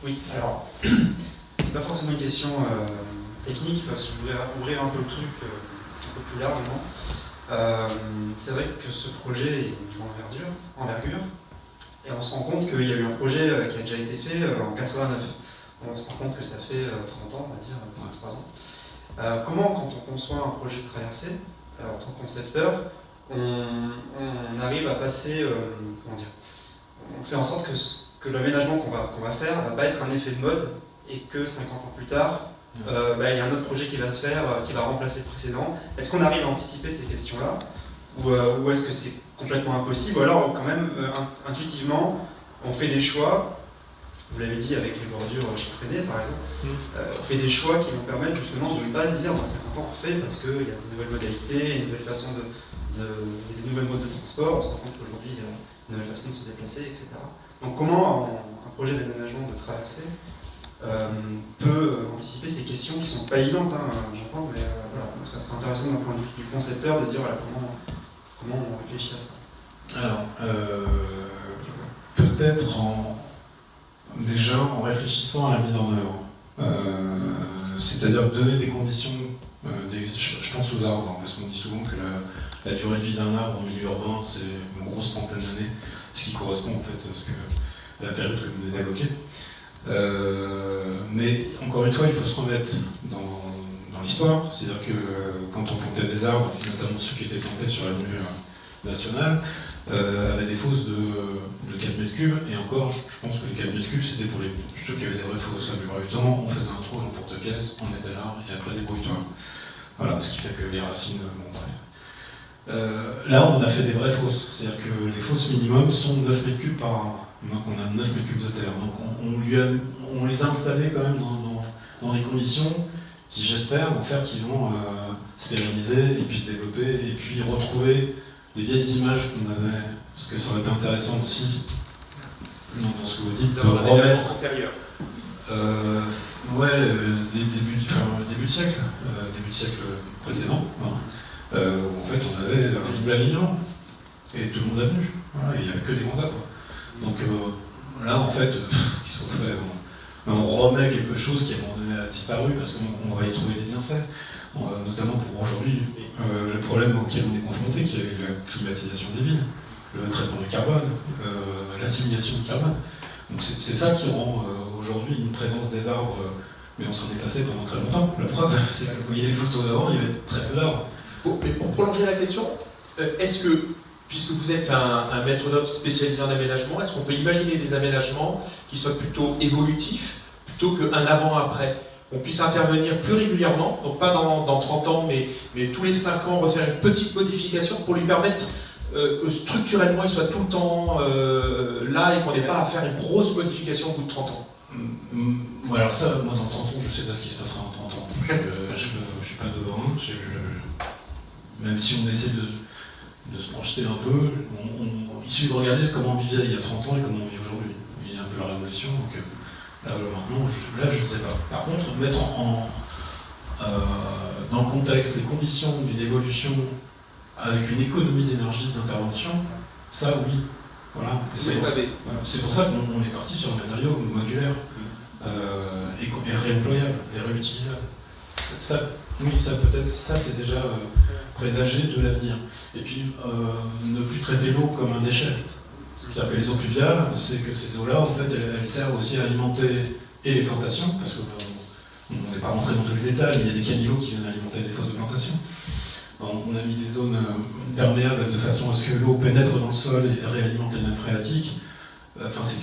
Oui, alors, c'est pas forcément une question technique, parce que je voudrais ouvrir un peu le truc un peu plus largement. C'est vrai que ce projet est d'une envergure, et on se rend compte qu'il y a eu un projet qui a déjà été fait en 89. On se rend compte que ça fait 30 ans, on va dire, 33 ans. Comment, quand on conçoit un projet de traversée, en tant que concepteur, on arrive à passer, on fait en sorte que l'aménagement qu'on va faire va pas être un effet de mode, et que 50 ans plus tard, il y a un autre projet qui va se faire, qui va remplacer le précédent. Est-ce qu'on arrive à anticiper ces questions-là, ou est-ce que c'est complètement impossible, ou alors quand même intuitivement on fait des choix, vous l'avez dit avec les bordures chanfreinées par exemple, on fait des choix qui vont permettre justement de ne pas se dire dans 50 ans on refait parce qu'il y a de nouvelles modalités, une nouvelle façon des nouvelles modes de transport, on se rend compte qu'aujourd'hui il y a une nouvelle façon de se déplacer, etc. Donc comment un projet d'aménagement de traversée peut anticiper ces questions qui sont pas évidentes, j'entends, mais voilà, donc ça serait intéressant d'un point de vue du concepteur de se dire voilà, comment on réfléchit à ça. Alors, peut-être déjà en réfléchissant à la mise en œuvre, c'est-à-dire donner des conditions, je pense aux arbres, parce qu'on dit souvent que la durée de vie d'un arbre en milieu urbain c'est une grosse trentaine d'années, ce qui correspond en fait à la période que vous venez d'évoquer. Mais encore une fois, il faut se remettre dans l'histoire, c'est-à-dire que quand on plantait des arbres, notamment ceux qui étaient plantés sur l'avenue nationale, avaient des fosses de 4 mètres cubes, et encore, je pense que les 4 mètres cubes c'était pour ceux qui avaient des vraies fosses. La plupart du temps, on faisait un trou dans le porte-pièce, on mettait l'arbre et après des brouillards. Voilà, ce qui fait que les racines, bon bref. Là, on a fait des vraies fosses, c'est-à-dire que les fosses minimum sont 9 mètres cubes par arbre. Donc on a 9 mètres cubes de terre. Donc on les a installés quand même dans des conditions qui, j'espère, vont faire qu'ils vont se pérenniser et puis se développer et puis retrouver les vieilles images qu'on avait, parce que ça aurait été intéressant aussi, dans ce que vous dites, de remettre... début de siècle précédent, où en fait on avait un double alignement, et tout le monde est venu, voilà, il n'y avait que des grands arbres. Donc là en fait, qu'est-ce qu'on fait ? On remet quelque chose qui à un moment donné a disparu parce qu'on va y trouver des bienfaits, notamment pour aujourd'hui le problème auquel on est confronté, qui est la climatisation des villes, le traitement du carbone, l'assimilation du carbone. Donc c'est ça qui rend aujourd'hui une présence des arbres, mais on s'en est passé pendant très longtemps. La preuve, c'est que vous voyez les photos d'avant, il y avait très peu d'arbres. Mais pour prolonger la question, est-ce que, puisque vous êtes un maître d'œuvre spécialisé en aménagement, est-ce qu'on peut imaginer des aménagements qui soient plutôt évolutifs, plutôt qu'un avant-après ? On puisse intervenir plus régulièrement, donc pas dans 30 ans, mais tous les 5 ans, refaire une petite modification pour lui permettre que structurellement il soit tout le temps là et qu'on n'ait pas à faire une grosse modification au bout de 30 ans? Alors ça, moi dans 30 ans, je sais pas ce qui se passera en 30 ans. Je suis pas devin. Même si on essaie de se projeter un peu, il suffit de regarder comment on vivait il y a 30 ans et comment on vit aujourd'hui. Il y a un peu la révolution, donc là maintenant, je ne sais pas. Par contre, mettre dans le contexte les conditions d'une évolution avec une économie d'énergie d'intervention, ça oui. Voilà. C'est pour ça qu'on est parti sur un matériau modulaire et réemployable et réutilisable. Oui, ça peut-être, ça c'est déjà présager de l'avenir. Et puis ne plus traiter l'eau comme un déchet. C'est-à-dire que les eaux pluviales, c'est que ces eaux-là, en fait, elles servent aussi à alimenter et les plantations, parce qu'on n'est pas rentré dans tous les détails, mais il y a des caniveaux qui viennent alimenter des fosses de plantation. On a mis des zones perméables de façon à ce que l'eau pénètre dans le sol et réalimente les nappes phréatiques. Enfin, c'est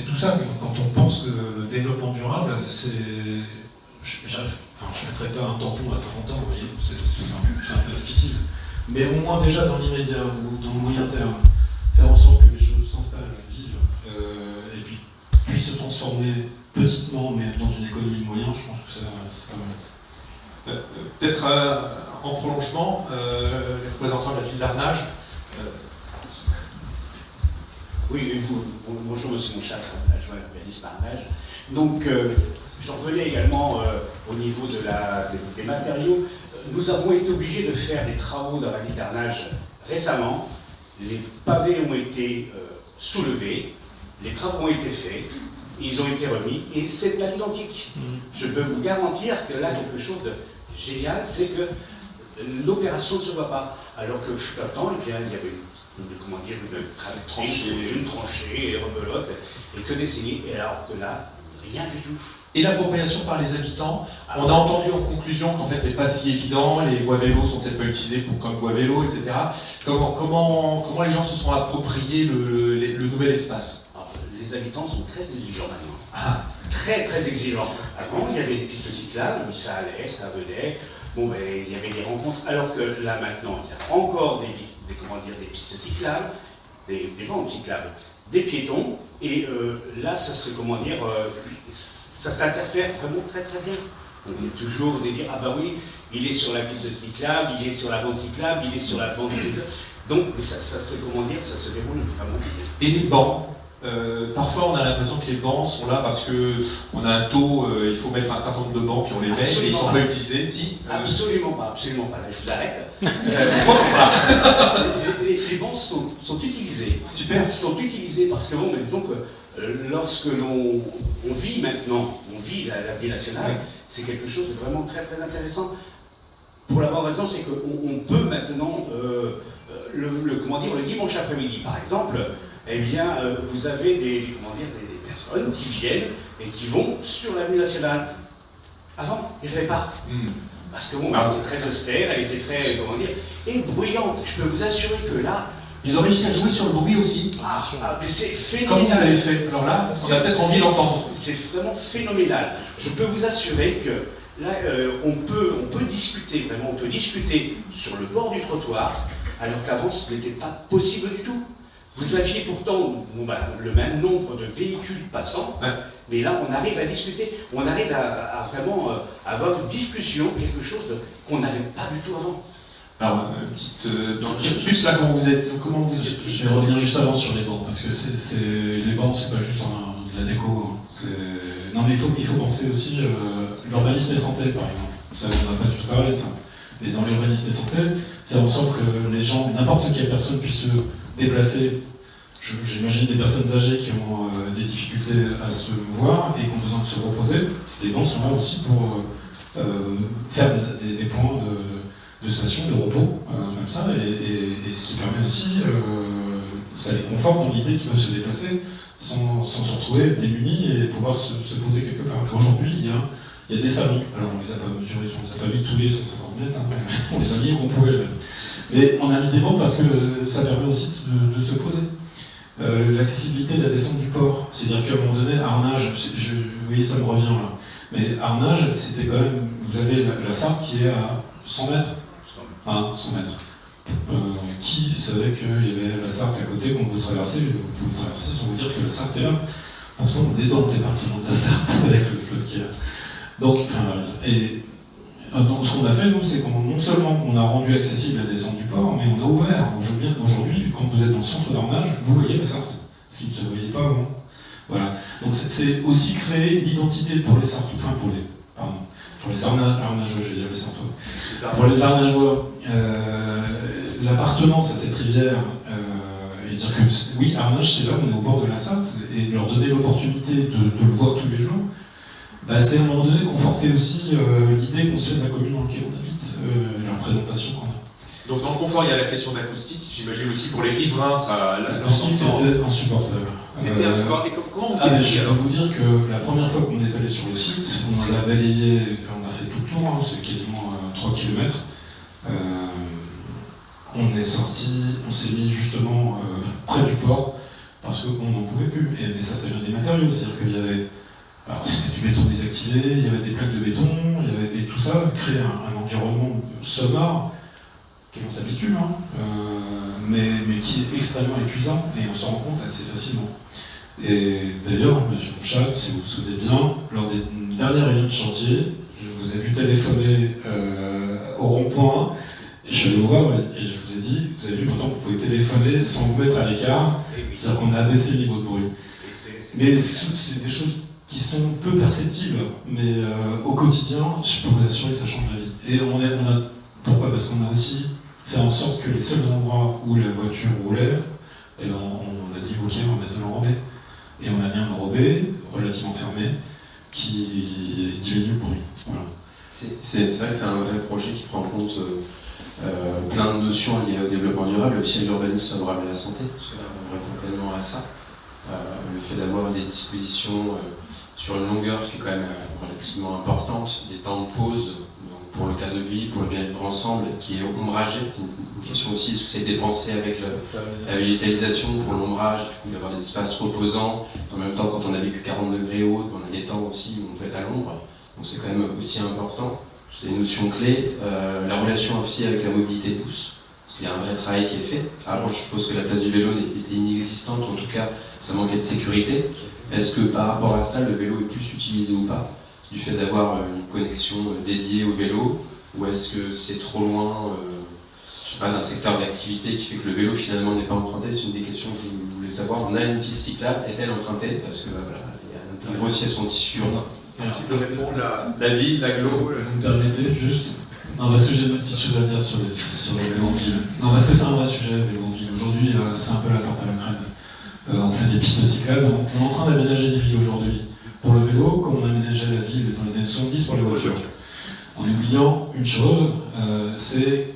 tout ça. Quand on pense que le développement durable, je ne mettrai pas un tampon à 50 ans, vous voyez, c'est un peu difficile. Mais au moins déjà dans l'immédiat ou dans le moyen terme, faire en sorte que les choses s'installent, vivent, et puis puissent se transformer petitement, mais dans une économie de moyens, je pense que c'est pas mal. Peut-être en prolongement, les représentants de la ville d'Arnage. Oui, bonjour Monsieur Mouchard, adjoint urbaniste d'Arnage. Donc, je revenais également au niveau des matériaux. Nous avons été obligés de faire des travaux dans la ville d'Arnage récemment. Les pavés ont été soulevés, les travaux ont été faits, ils ont été remis, et c'est à l'identique. Je peux vous garantir que là, quelque chose de génial, c'est que l'opération ne se voit pas. Alors que fut un temps, eh bien, il y avait une tranchée, rebelote, et que des saignées, et alors que là, rien du tout. Et l'appropriation par les habitants, on a entendu en conclusion qu'en fait c'est pas si évident, les voies vélo sont peut-être pas utilisées comme voies vélo, etc. Comment les gens se sont appropriés le nouvel espace? Alors, les habitants sont très exigeants maintenant. Très très exigeants. Avant il y avait des pistes cyclables, ça allait, ça venait, bon ben il y avait des rencontres, alors que là maintenant il y a encore des pistes cyclables, des bandes cyclables, des piétons, et là ça se ça s'interfère vraiment très très bien. On est toujours de dire, ah bah oui, il est sur la piste cyclable, il est sur la bande cyclable, il est sur la bande vide. Donc ça se déroule vraiment bien. Et les bancs, parfois on a l'impression que les bancs sont là parce qu'on a un taux, il faut mettre un certain nombre de bancs, puis on les met, et ils ne sont pas utilisés, si Absolument pas, là je vous arrête. Les bancs sont utilisés. Super. Ils sont utilisés parce que, bon, mais disons que lorsque l'on vit maintenant, la vie nationale, c'est quelque chose de vraiment très très intéressant. Pour la bonne raison, c'est qu'on peut maintenant, le dimanche après-midi par exemple, eh bien, vous avez des personnes qui viennent et qui vont sur la vie nationale. Avant, il n'y avait pas. Parce que bon, elle était très austère, elle était très, et bruyante. Je peux vous assurer que là, ils ont réussi à jouer sur le bruit aussi. Mais c'est phénoménal. Comme vous avez fait. Alors là, on a peut-être envie d'entendre. C'est vraiment phénoménal. Je peux vous assurer que là, on peut discuter, vraiment, on peut discuter sur le bord du trottoir, alors qu'avant, ce n'était pas possible du tout. Vous aviez pourtant le même nombre de véhicules passants, mais là, on arrive à discuter, on arrive à vraiment avoir une discussion, quelque chose qu'on n'avait pas du tout avant. Alors, plus là, comment vous êtes Je vais revenir juste avant sur les bancs, parce que les bancs, c'est pas juste de la déco. Non, mais il faut penser aussi l'urbanisme et santé, par exemple. Ça, on n'a pas du tout parlé de ça. Mais dans l'urbanisme et santé, faire en sorte que les gens, n'importe quelle personne puisse se déplacer. J'imagine des personnes âgées qui ont des difficultés à se mouvoir et qui ont besoin de se reposer. Les bancs sont là aussi pour faire des points de station, de repos, comme ça, et ce qui permet aussi, ça les conforte dans l'idée qu'ils peuvent se déplacer sans se retrouver démunis et pouvoir se poser quelque part. Aujourd'hui, il y a des salons, alors on les a pas mesurés, on les a pas mis tous les 150 mètres, on les a mis où on pouvait les mettre. Mais on a mis des bancs parce que ça permet aussi de se poser. L'accessibilité de la descente du port, c'est-à-dire qu'à un moment donné, Arnage, vous voyez, ça me revient là, mais Arnage, c'était quand même, vous avez la Sarthe qui est à 100 mètres. 100 mètres. Qui savait qu'il y avait la Sarthe à côté qu'on pouvait traverser sans vous dire que la Sarthe est là. Pourtant, on est dans le département de la Sarthe avec le fleuve qui est là. Donc, donc ce qu'on a fait, nous, c'est qu'on non seulement on a rendu accessible la descente du port, mais on a ouvert. Aujourd'hui, quand vous êtes dans le centre d'Arnage, vous voyez la Sarthe, ce qui ne se voyait pas avant. Voilà. Donc c'est aussi créer l'identité pour les Sarthes, pour les Arnageois, je vais dire les Sartois. Pour les Arnageois, l'appartenance à cette rivière, et dire que oui, Arnage, c'est là, on est au bord de la Sarthe, et de leur donner l'opportunité de le voir tous les jours, c'est à un moment donné conforter aussi l'idée qu'on sait de la commune dans laquelle on habite, la représentation qu'on a. Donc dans le confort, il y a la question d'acoustique, j'imagine aussi pour les riverains, l'acoustique c'était insupportable. C'était insupportable. Et comment on fait je peux vous dire que la première fois qu'on est allé sur le site, on l'a balayé, on a fait tout le tour, c'est quasiment 3 km. On est sorti, on s'est mis justement près du port parce qu'on n'en pouvait plus. Mais ça vient des matériaux, c'est-à-dire qu'il y avait. Alors c'était du béton désactivé, il y avait des plaques de béton, et tout ça crée un environnement sonore qui on s'habitue, mais qui est extrêmement épuisant, et on s'en rend compte assez facilement. Et d'ailleurs, M. Fonchat, si vous vous souvenez bien, lors des dernières réunions de chantier, je vous ai vu téléphoner au rond-point, et je suis allé vous voir, et je vous ai dit, vous avez vu, pourtant vous pouvez téléphoner sans vous mettre à l'écart, c'est-à-dire qu'on a abaissé le niveau de bruit. Mais c'est des choses qui sont peu perceptibles, mais au quotidien, je peux vous assurer que ça change la vie. Et pourquoi ? Parce qu'on a aussi fait en sorte que les seuls endroits où la voiture roulait, on a dit ok, on va mettre de l'enrobé. Et on a mis un enrobé relativement fermé qui diminue le bruit. Voilà. C'est vrai que c'est un vrai projet qui prend en compte plein de notions liées au développement durable, et aussi à l'urbanisme favorable à la santé, parce que là on répond pleinement à ça. Le fait d'avoir des dispositions sur une longueur qui est quand même relativement importante, des temps de pause, donc pour le cas de vie, pour le bien-être ensemble, qui est ombragé. Une question aussi, est-ce que c'est dépensé avec la végétalisation pour l'ombrage, du coup d'avoir des espaces reposants, en même temps quand on a vécu 40 degrés haut, on a des temps aussi où on peut être à l'ombre, donc c'est quand même aussi important. C'est une notion clé, la relation aussi avec la mobilité douce, parce qu'il y a un vrai travail qui est fait. Alors je suppose que la place du vélo était inexistante, en tout cas ça manquait de sécurité. Est-ce que par rapport à ça, le vélo est plus utilisé ou pas, du fait d'avoir une connexion dédiée au vélo, ou est-ce que c'est trop loin d'un secteur d'activité qui fait que le vélo finalement n'est pas emprunté? C'est une des questions que je voulais savoir. On a une piste cyclable, est-elle empruntée? Parce que il y a un grossier son tissu urbain. Tu peux répondre la ville, l'agglo. Vous me permettez juste? Non, parce que j'ai deux petites choses à dire sur les vélos en ville. Non, parce que c'est un vrai sujet, le vélo en ville. Aujourd'hui, c'est un peu la tarte à la crème. On fait des pistes cyclables, on est en train d'aménager des villes aujourd'hui pour le vélo, comme on aménageait la ville dans les années 70 pour les voitures. En oubliant une chose, c'est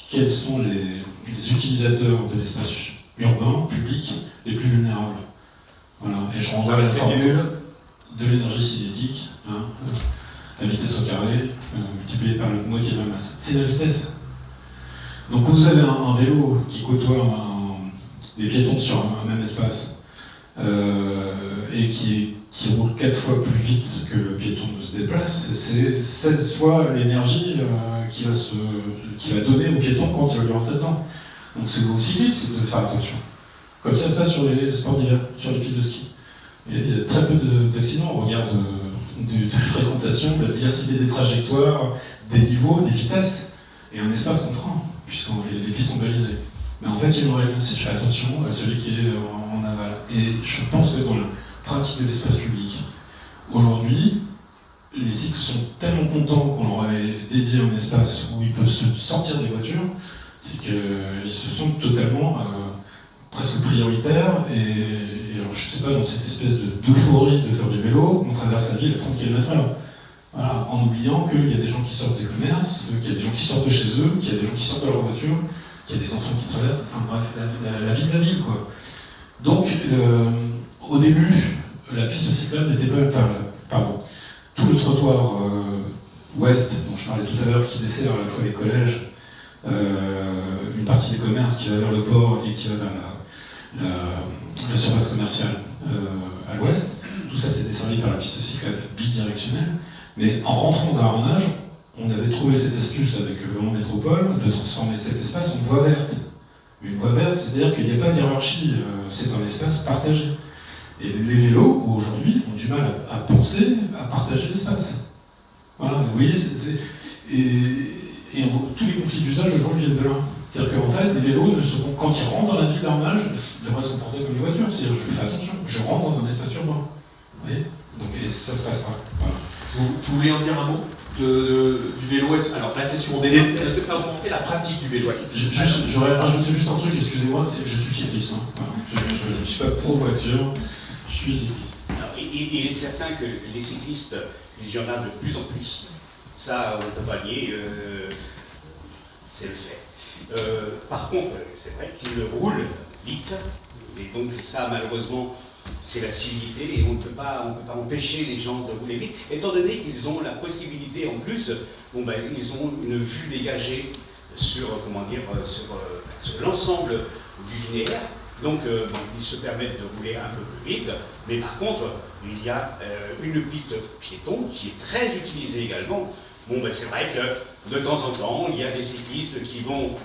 quels sont les utilisateurs de l'espace urbain, public, les plus vulnérables. Voilà. Et je renvoie à la formule de l'énergie cinétique, la vitesse au carré, multipliée par la moitié de la masse. C'est la vitesse. Donc quand vous avez un vélo qui côtoie des piétons sur un même espace et qui roule 4 fois plus vite que le piéton ne se déplace, c'est 16 fois l'énergie qu'il va donner au piéton quand il va lui rentrer dedans. Donc c'est aux cyclistes de faire attention. Comme ça se passe sur les sports d'hiver, sur les pistes de ski. Il y a très peu d'accidents au regard de la fréquentation, de la diversité des trajectoires, des niveaux, des vitesses, et un espace contraint, puisque les pistes sont balisées. Mais en fait, il y a une règle, c'est de faire attention à celui qui est en aval. Et je pense que dans la pratique de l'espace public, aujourd'hui, les cycles sont tellement contents qu'on leur ait dédié un espace où ils peuvent se sortir des voitures, c'est qu'ils se sentent totalement presque prioritaires. Et alors, je sais pas, dans cette espèce d'euphorie de faire du vélo, on traverse la ville à 30 km/h. Voilà, en oubliant qu'il y a des gens qui sortent des commerces, qu'il y a des gens qui sortent de chez eux, qu'il y a des gens qui sortent de leur voiture, qu'il y a des enfants qui traversent, enfin bref, la vie de la ville, quoi. Donc, au début, la piste cyclable n'était pas... tout le trottoir ouest, dont je parlais tout à l'heure, qui dessert à la fois les collèges, une partie des commerces qui va vers le port et qui va vers la surface commerciale à l'ouest, tout ça c'est desservi par la piste cyclable bidirectionnelle, mais en rentrant dans Arnage, on avait trouvé cette astuce avec le Mans Métropole de transformer cet espace en voie verte. Une voie verte, c'est-à-dire qu'il n'y a pas de hiérarchie, c'est un espace partagé. Et les vélos, aujourd'hui, ont du mal à penser à partager l'espace. Voilà, vous voyez, tous les conflits d'usage aujourd'hui viennent de là. C'est-à-dire qu'en fait, les vélos, quand ils rentrent dans la ville d'Arnage, devraient se comporter comme les voitures. C'est-à-dire, je fais attention, je rentre dans un espace urbain. Vous voyez ? Donc, et ça se passe pas. Voilà. Vous voulez en dire un mot du vélo? Alors, la question des est-ce que ça a augmenté la pratique du vélo? J'aurais rajouté juste un truc, excusez-moi, c'est que je suis cycliste. Hein. Voilà. Je ne suis pas pro-voiture, je suis cycliste. Alors, il est certain que les cyclistes, il y en a de plus en plus. Ça, on ne peut pas nier, c'est le fait. Par contre, c'est vrai qu'ils roulent vite, et donc ça, malheureusement, c'est la civilité, et on ne peut pas empêcher les gens de rouler vite, étant donné qu'ils ont la possibilité, en plus, ils ont une vue dégagée sur l'ensemble du linéaire. Donc, ils se permettent de rouler un peu plus vite, mais par contre, il y a une piste piéton qui est très utilisée également. C'est vrai que de temps en temps, il y a des cyclistes qui vont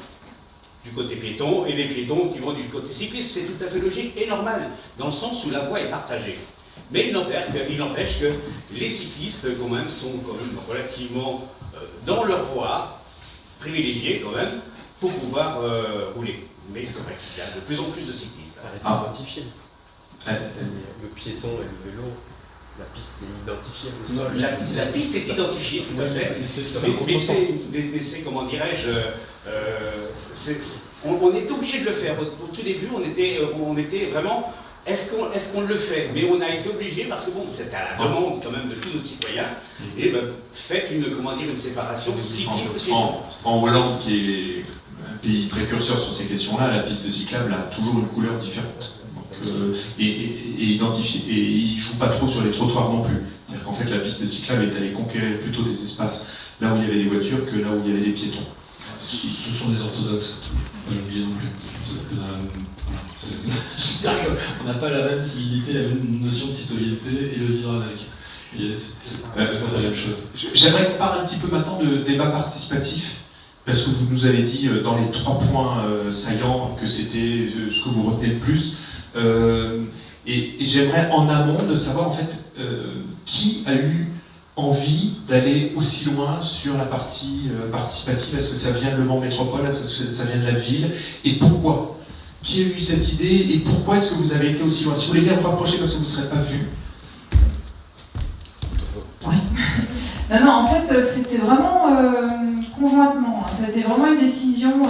du côté piéton et des piétons qui vont du côté cycliste. C'est tout à fait logique et normal, dans le sens où la voie est partagée. Mais il n'empêche que les cyclistes, quand même, sont quand même relativement dans leur voie, privilégiés quand même, pour pouvoir rouler. Mais c'est vrai qu'il y a de plus en plus de cyclistes. C'est identifié. Le piéton et le vélo, la piste est identifiée au sol. La piste est identifiée, tout à fait. Mais c'est, comment dirais-je, on est obligé de le faire. Au tout début, on était vraiment, est-ce qu'on le fait? Mais on a été obligé parce que c'était à la demande quand même de tous nos citoyens. Et faites une séparation cycliste. En Hollande, qui est un pays précurseur sur ces questions-là, la piste cyclable a toujours une couleur différente. Et identifié. Et il ne joue pas trop sur les trottoirs non plus. C'est-à-dire qu'en fait, la piste cyclable est allée conquérir plutôt des espaces là où il y avait des voitures que là où il y avait des piétons. Ce sont des orthodoxes, il ne faut pas l'oublier non plus. C'est-à-dire qu'on n'a pas la même civilité, la même notion de citoyenneté et le vivre avec. C'est tout à fait la même chose. J'aimerais qu'on parle un petit peu maintenant de débat participatif. Parce que vous nous avez dit dans les 3 points saillants que c'était ce que vous retenez le plus. Et j'aimerais en amont de savoir en fait qui a eu envie d'aller aussi loin sur la partie participative. Est-ce que ça vient de Le Mans Métropole? Est-ce que ça vient de la ville? Et pourquoi? Qui a eu cette idée et pourquoi est-ce que vous avez été aussi loin? Si vous voulez bien vous rapprocher parce que vous ne serez pas vu. Oui. Non, en fait, c'était vraiment conjointement. Ça a été vraiment une décision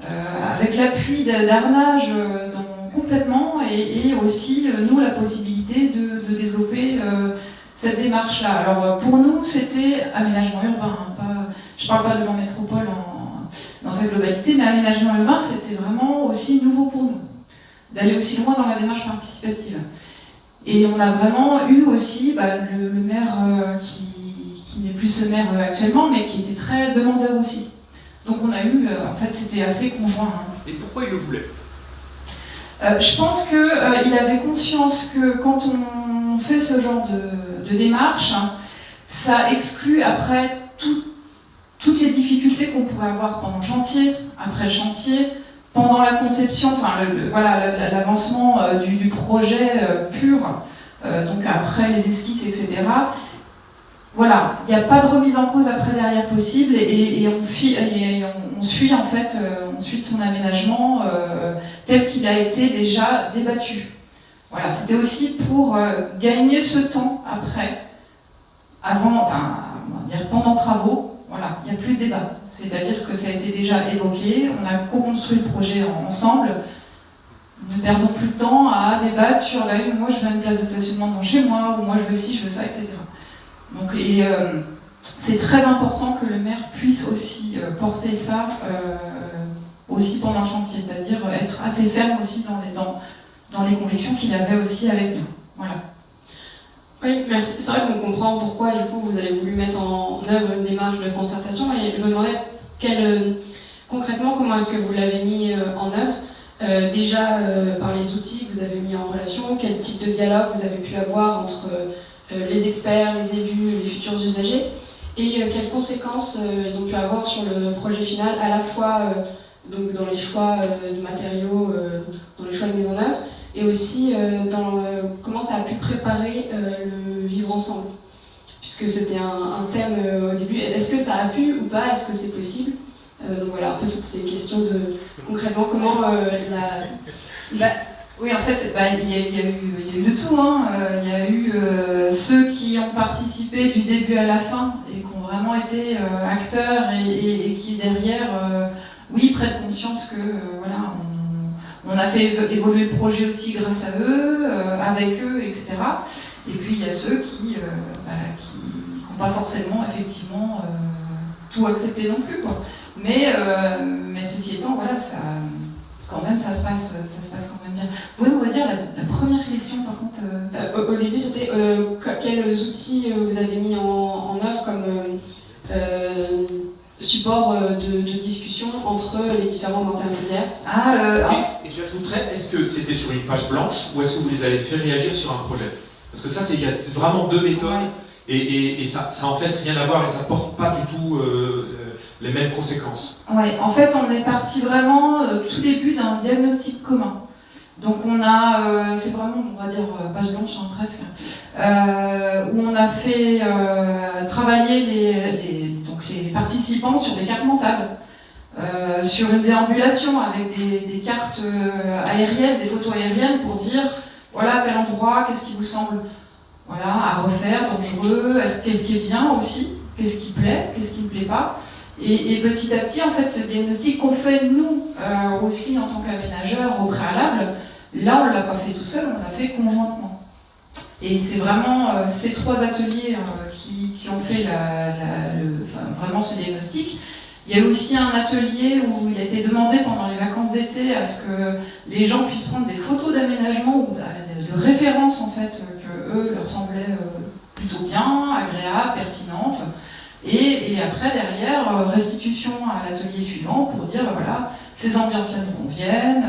avec l'appui d'Arnage complètement et aussi, nous, la possibilité de développer cette démarche-là. Alors, pour nous, c'était aménagement urbain. Je ne parle pas de Mans Métropole dans sa globalité, mais aménagement urbain, c'était vraiment aussi nouveau pour nous, d'aller aussi loin dans la démarche participative. Et on a vraiment eu aussi le maire qui n'est plus ce maire actuellement, mais qui était très demandeur aussi. Donc on a eu, en fait, c'était assez conjoint. Et pourquoi il le voulait? Je pense qu'il avait conscience que quand on fait ce genre de démarche, ça exclut après toutes les difficultés qu'on pourrait avoir pendant le chantier, après le chantier, pendant la conception, l'avancement du projet pur, donc après les esquisses, etc. Voilà, il n'y a pas de remise en cause après derrière possible et on suit en fait son aménagagement tel qu'il a été déjà débattu. Voilà, c'était aussi pour gagner ce temps après, on va dire pendant travaux. Voilà, il n'y a plus de débat. C'est-à-dire que ça a été déjà évoqué, on a co-construit le projet ensemble. Ne perdons plus de temps à débattre sur moi je veux une place de stationnement devant chez moi, ou moi je veux ci, je veux ça, etc. Donc, c'est très important que le maire puisse aussi porter ça aussi pendant le chantier, c'est-à-dire être assez ferme aussi dans les convictions qu'il avait aussi avec nous. Voilà. Oui, merci. C'est vrai qu'on comprend pourquoi du coup vous avez voulu mettre en œuvre une démarche de concertation et je me demandais concrètement comment est-ce que vous l'avez mis en œuvre. Déjà par les outils que vous avez mis en relation, quel type de dialogue vous avez pu avoir entre les experts, les élus, les futurs usagers. et quelles conséquences ils ont pu avoir sur le projet final, à la fois donc dans les choix de matériaux, dans les choix de mise en œuvre, et aussi dans comment ça a pu préparer le vivre ensemble. Puisque c'était un thème au début. Est-ce que ça a pu ou pas? Est-ce que c'est possible? Donc voilà, un peu toutes ces questions de concrètement comment Oui, en fait, il y a eu de tout. Il y a eu ceux qui ont participé du début à la fin et qui ont vraiment été acteurs et qui derrière, oui, prennent conscience que voilà, on a fait évoluer le projet aussi grâce à eux, avec eux, etc. Et puis il y a ceux qui n'ont pas forcément effectivement tout accepté non plus, quoi. Mais ceci étant, voilà, ça, quand même, ça se passe quand même bien. Vous pouvez nous redire la première question, par contre Au début, c'était quels outils vous avez mis en œuvre comme support de discussion entre les différents intermédiaires. Et j'ajouterais, est-ce que c'était sur une page blanche ou est-ce que vous les avez fait réagir sur un projet? Parce que ça, il y a vraiment deux méthodes, et ça en fait rien à voir, et ça porte pas du tout les mêmes conséquences. Ouais, en fait, on est parti vraiment tout début d'un diagnostic commun. Donc on a, c'est vraiment, on va dire, page blanche presque, où on a fait travailler les participants sur des cartes mentales, sur une déambulation avec des cartes aériennes, des photos aériennes pour dire, voilà, tel endroit, qu'est-ce qui vous semble à refaire, dangereux, qu'est-ce qui est bien aussi, qu'est-ce qui plaît, qu'est-ce qui ne plaît pas. Et petit à petit, en fait, ce diagnostic qu'on fait, nous, aussi en tant qu'aménageurs au préalable, là, on ne l'a pas fait tout seul, on l'a fait conjointement. Et c'est vraiment ces trois ateliers qui ont fait vraiment ce diagnostic. Il y a aussi un atelier où il a été demandé pendant les vacances d'été à ce que les gens puissent prendre des photos d'aménagement ou de références, en fait, que eux leur semblaient plutôt bien, agréables, pertinentes. Et après, derrière, restitution à l'atelier suivant pour dire, voilà, ces ambiances-là nous conviennent,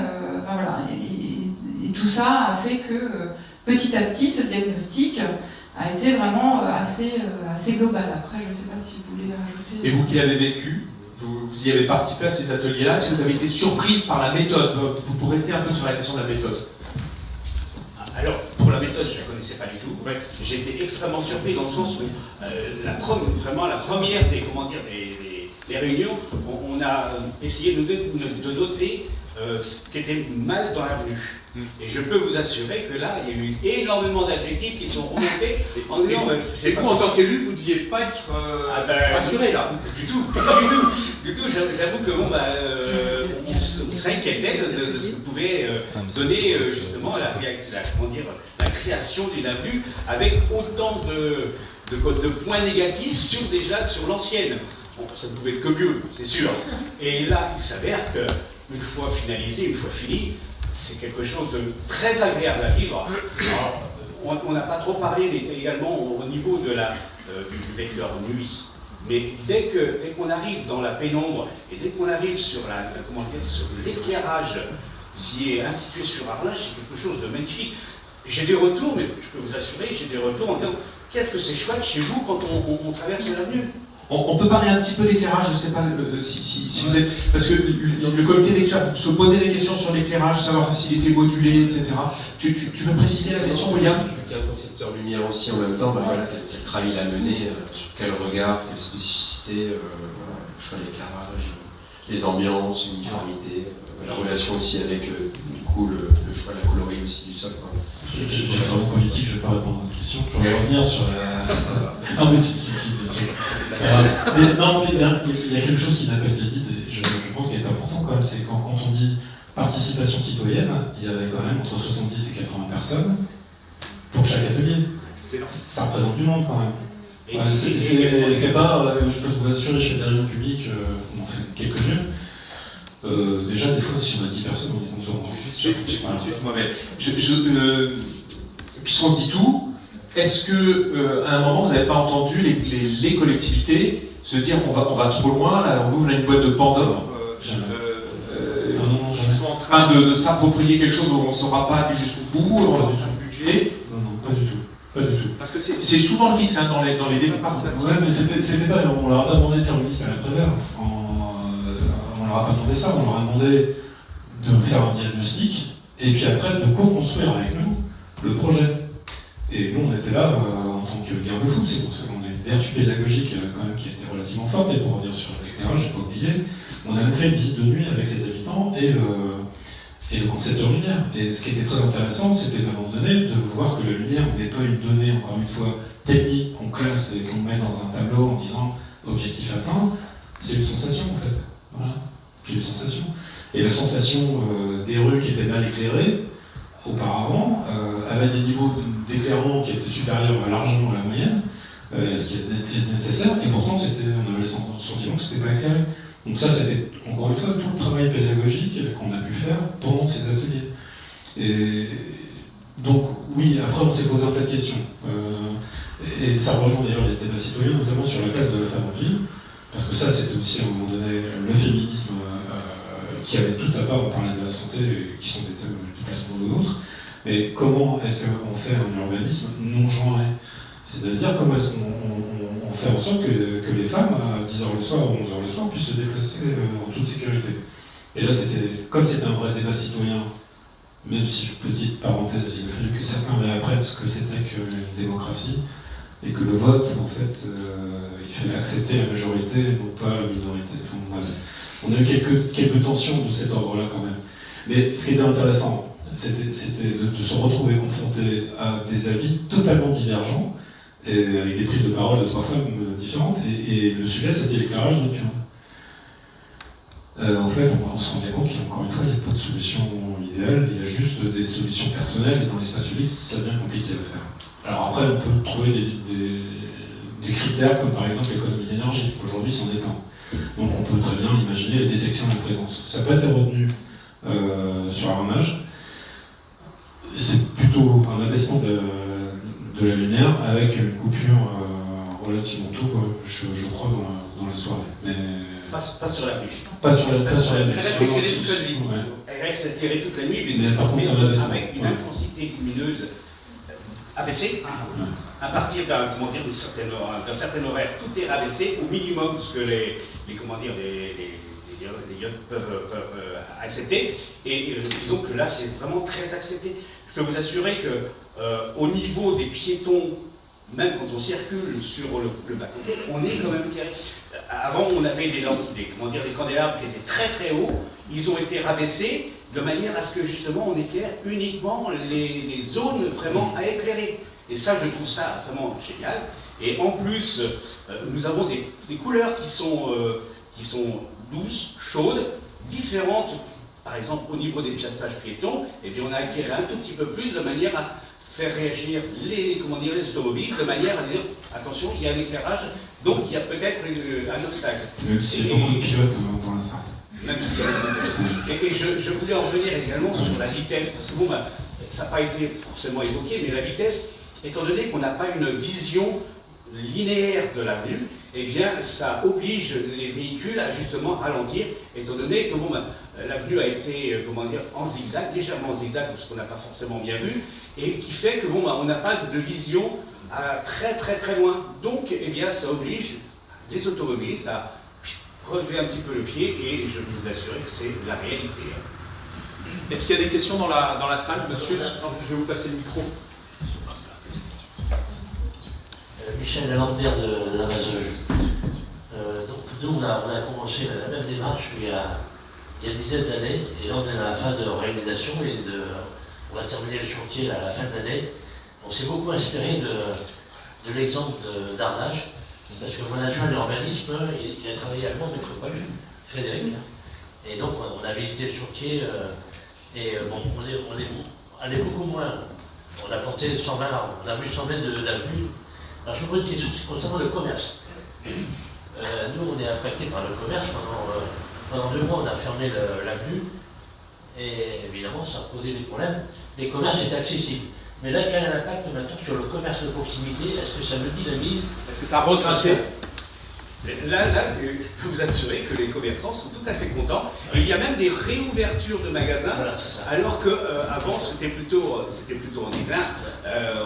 voilà. Et tout ça a fait que, petit à petit, ce diagnostic a été vraiment assez global. Après, je ne sais pas si vous voulez rajouter... Et vous qui l'avez vécu, vous y avez participé à ces ateliers-là, est-ce que vous avez été surpris par la méthode? Pour rester un peu sur la question de la méthode. Alors, pour la méthode, je ne la connaissais pas du tout. Ouais. J'ai été extrêmement surpris dans le sens où, vraiment, la première des réunions, on a essayé de noter ce qui était mal dans l'avenue. Et je peux vous assurer que là, il y a eu énormément d'adjectifs qui sont remontés en disant... Et vous, en tant qu'élu, vous ne deviez pas être rassuré là? Du tout. J'avoue que on s'inquiétait de ce que pouvait donner justement la création d'une avenue avec autant de points négatifs sur l'ancienne. Bon, ça ne pouvait être que mieux, c'est sûr. Et là, il s'avère qu'une fois finalisé, une fois fini, c'est quelque chose de très agréable à vivre. Alors, on n'a pas trop parlé également au niveau du vecteur nuit. Mais dès qu'on arrive dans la pénombre et dès qu'on arrive sur l'éclairage qui est institué sur Harlach, c'est quelque chose de magnifique. J'ai des retours, mais je peux vous assurer, j'ai des retours en disant qu'est-ce que c'est chouette chez vous quand on traverse l'avenue. On peut parler un petit peu d'éclairage, je ne sais pas si vous êtes... Parce que le comité d'experts se posait des questions sur l'éclairage, savoir s'il était modulé, etc. Tu veux préciser la question, William? Je suis un concepteur lumière aussi en même temps, voilà, quel travail il a mené, sur quel regard, quelle spécificité, voilà, le choix de l'éclairage, les ambiances, l'uniformité, la relation aussi avec le choix de la colorie aussi du sol. Je vais faire une politique, je ne vais pas répondre à votre question. Je vais revenir sur la... Non mais si, bien sûr. Mais il y a quelque chose qui n'a pas été dit, et je pense qu'il est important quand même, c'est quand on dit participation citoyenne, il y avait quand même entre 70 et 80 personnes pour chaque atelier. Ça représente du monde quand même. C'est pas, je peux vous assurer, je fais des réunions publiques, on en fait quelques-unes. Déjà, des fois, si on a 10 personnes, on est content. Puisqu'on se dit tout, est-ce qu'à un moment, vous n'avez pas entendu les collectivités se dire on va trop loin, là, on ouvre une boîte de Pandore, ils sont en train de s'approprier quelque chose où on ne saura pas aller jusqu'au bout, on a du budget? Non, pas du tout. Pas du tout. Parce que c'est souvent le risque hein, dans les débats participatifs. Ouais, mais c'était pas. On leur a pas demandé de faire une liste à l'après-vert. On leur a pas demandé ça. On leur a demandé de faire un diagnostic et puis après de co-construire avec nous le projet. Et nous, on était là en tant que garde-fou. C'est pour ça qu'on a une vertu pédagogique quand même qui a été relativement forte. Et pour revenir sur l'éclairage, j'ai pas oublié, on a même fait une visite de nuit avec les habitants et le concepteur lumière. Et ce qui était très intéressant, c'était à un moment donné de voir que la lumière n'est pas une donnée, encore une fois, technique qu'on classe et qu'on met dans un tableau en disant objectif atteint, c'est une sensation en fait. Voilà, c'est une sensation. Et la sensation des rues qui étaient mal éclairées, auparavant, avait des niveaux d'éclairement qui étaient supérieurs largement à la moyenne, ce qui était nécessaire, et pourtant on avait le sentiment que c'était pas éclairé. Donc ça, c'était encore une fois tout le travail pédagogique qu'on a pu faire pendant ces ateliers. Et donc oui, après on s'est posé un tas de questions. Et ça rejoint d'ailleurs les débats citoyens, notamment sur la place de la femme en ville, parce que ça c'était aussi à un moment donné le féminisme qui avait toute sa part, on parlait de la santé, qui sont des thèmes du placement de l'autre, mais comment est-ce qu'on fait un urbanisme non genré? C'est-à-dire comment est-ce qu'on fait en sorte que les femmes, à 10h le soir ou 11h le soir, puissent se déplacer en toute sécurité. Et là, comme c'était un vrai débat citoyen, même si, petite parenthèse, il a fallu que certains réapprennent ce que c'était qu'une démocratie, et que le vote, en fait, il fallait accepter la majorité, non pas la minorité. Enfin, on a eu quelques tensions de cet ordre-là quand même. Mais ce qui était intéressant, c'était de se retrouver confronté à des avis totalement divergents, et avec des prises de parole de 3 femmes différentes, et le sujet c'était l'éclairage nocturne. En fait, on se rendait compte qu'encore une fois, il n'y a pas de solution idéale, il y a juste des solutions personnelles, et dans l'espace public, ça devient compliqué à faire. Alors après, on peut trouver des critères comme par exemple l'économie d'énergie, aujourd'hui c'en est un. Donc on peut très bien imaginer la détection de présence. Ça peut être retenu sur armage, c'est plutôt un abaissement de la lumière avec une coupure relativement tôt, je crois, dans la soirée. Mais pas sur la nuit. Pas sur la nuit. Elle reste éclairée toute la nuit. Ouais. Elle reste éclairée toute la nuit, mais par contre, avec une intensité lumineuse abaissée. À partir d'un certain horaire, tout est abaissé au minimum ce que les iodes peuvent accepter. Et disons que là, c'est vraiment très accepté. Je peux vous assurer que au niveau des piétons, même quand on circule sur le bas-côté, on est quand même éclairé. Avant, on avait des candélabres qui étaient très très hauts. Ils ont été rabaissés de manière à ce que justement on éclaire uniquement les zones vraiment à éclairer. Et ça, je trouve ça vraiment génial. Et en plus, nous avons des couleurs qui sont douces, chaudes, différentes. Par exemple, au niveau des passages piétons, et bien on a éclairé un tout petit peu plus de manière à faire réagir les automobilistes de manière à dire attention, il y a un éclairage, donc il y a peut-être un obstacle. Même s'il y a beaucoup de pilotes dans la Sarthe. Même s'il y a beaucoup de pilotes. Et je voulais en revenir également sur la vitesse, parce que bon, ça n'a pas été forcément évoqué, mais la vitesse, étant donné qu'on n'a pas une vision linéaire de l'avenue, eh bien ça oblige les véhicules à justement ralentir, étant donné que l'avenue a été en zigzag, légèrement en zigzag, parce qu'on n'a pas forcément bien vu, et qui fait que on n'a pas de vision à très très très loin. Donc eh bien ça oblige les automobilistes à relever un petit peu le pied, et je peux vous assurer que c'est la réalité. Est-ce qu'il y a des questions dans la salle, monsieur? Je vais vous passer le micro. Michel Lambert de l'Amazon. Donc nous, on a commencé la même démarche il y a une dizaine d'années, et là on est à la fin de réalisation, et on va terminer le chantier à la fin de l'année. On s'est beaucoup inspiré de l'exemple d'Arnage, parce que mon adjoint de l'urbanisme, il a travaillé à Lyon Métropole, Frédéric, et donc on a visité le chantier, et bon, on est allé beaucoup moins. On a planté 120 arbres, on a mis 100 mètres d'avenue. Alors je vous pose une question, c'est concernant le commerce. Nous, on est impacté par le commerce. Pendant 2 mois, on a fermé l'avenue. Et évidemment, ça a posé des problèmes. Les commerces étaient accessibles. Mais là, quel est l'impact maintenant sur le commerce de proximité? Est-ce que ça le dynamise? Est-ce que ça a regrimpé? Là, je peux vous assurer que les commerçants sont tout à fait contents. Et il y a même des réouvertures de magasins, alors qu'avant c'était plutôt en déclin.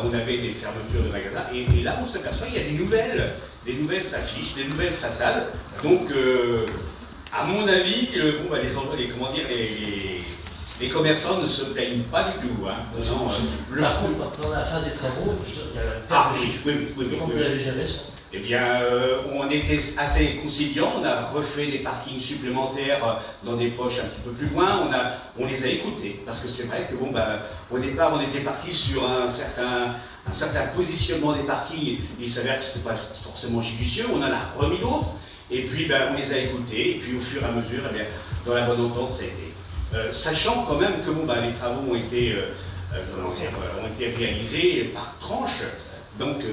On avait des fermetures de magasins. Et là, on s'aperçoit qu'il y a des nouvelles affiches, des nouvelles façades. Donc, à mon avis, les commerçants ne se plaignent pas du tout. Hein. Par contre, quand la phase est très haute, il y a la perte de chiffre. Comment vous l'avez géré ça? Eh bien, on était assez conciliants, on a refait des parkings supplémentaires dans des poches un petit peu plus loin, on les a écoutés, parce que c'est vrai que au départ on était parti sur un certain positionnement des parkings, il s'avère que ce n'était pas forcément judicieux, on en a remis d'autres, et puis on les a écoutés, et puis au fur et à mesure, eh bien, dans la bonne entente, ça a été. Sachant quand même que les travaux ont été réalisés par tranche. Donc,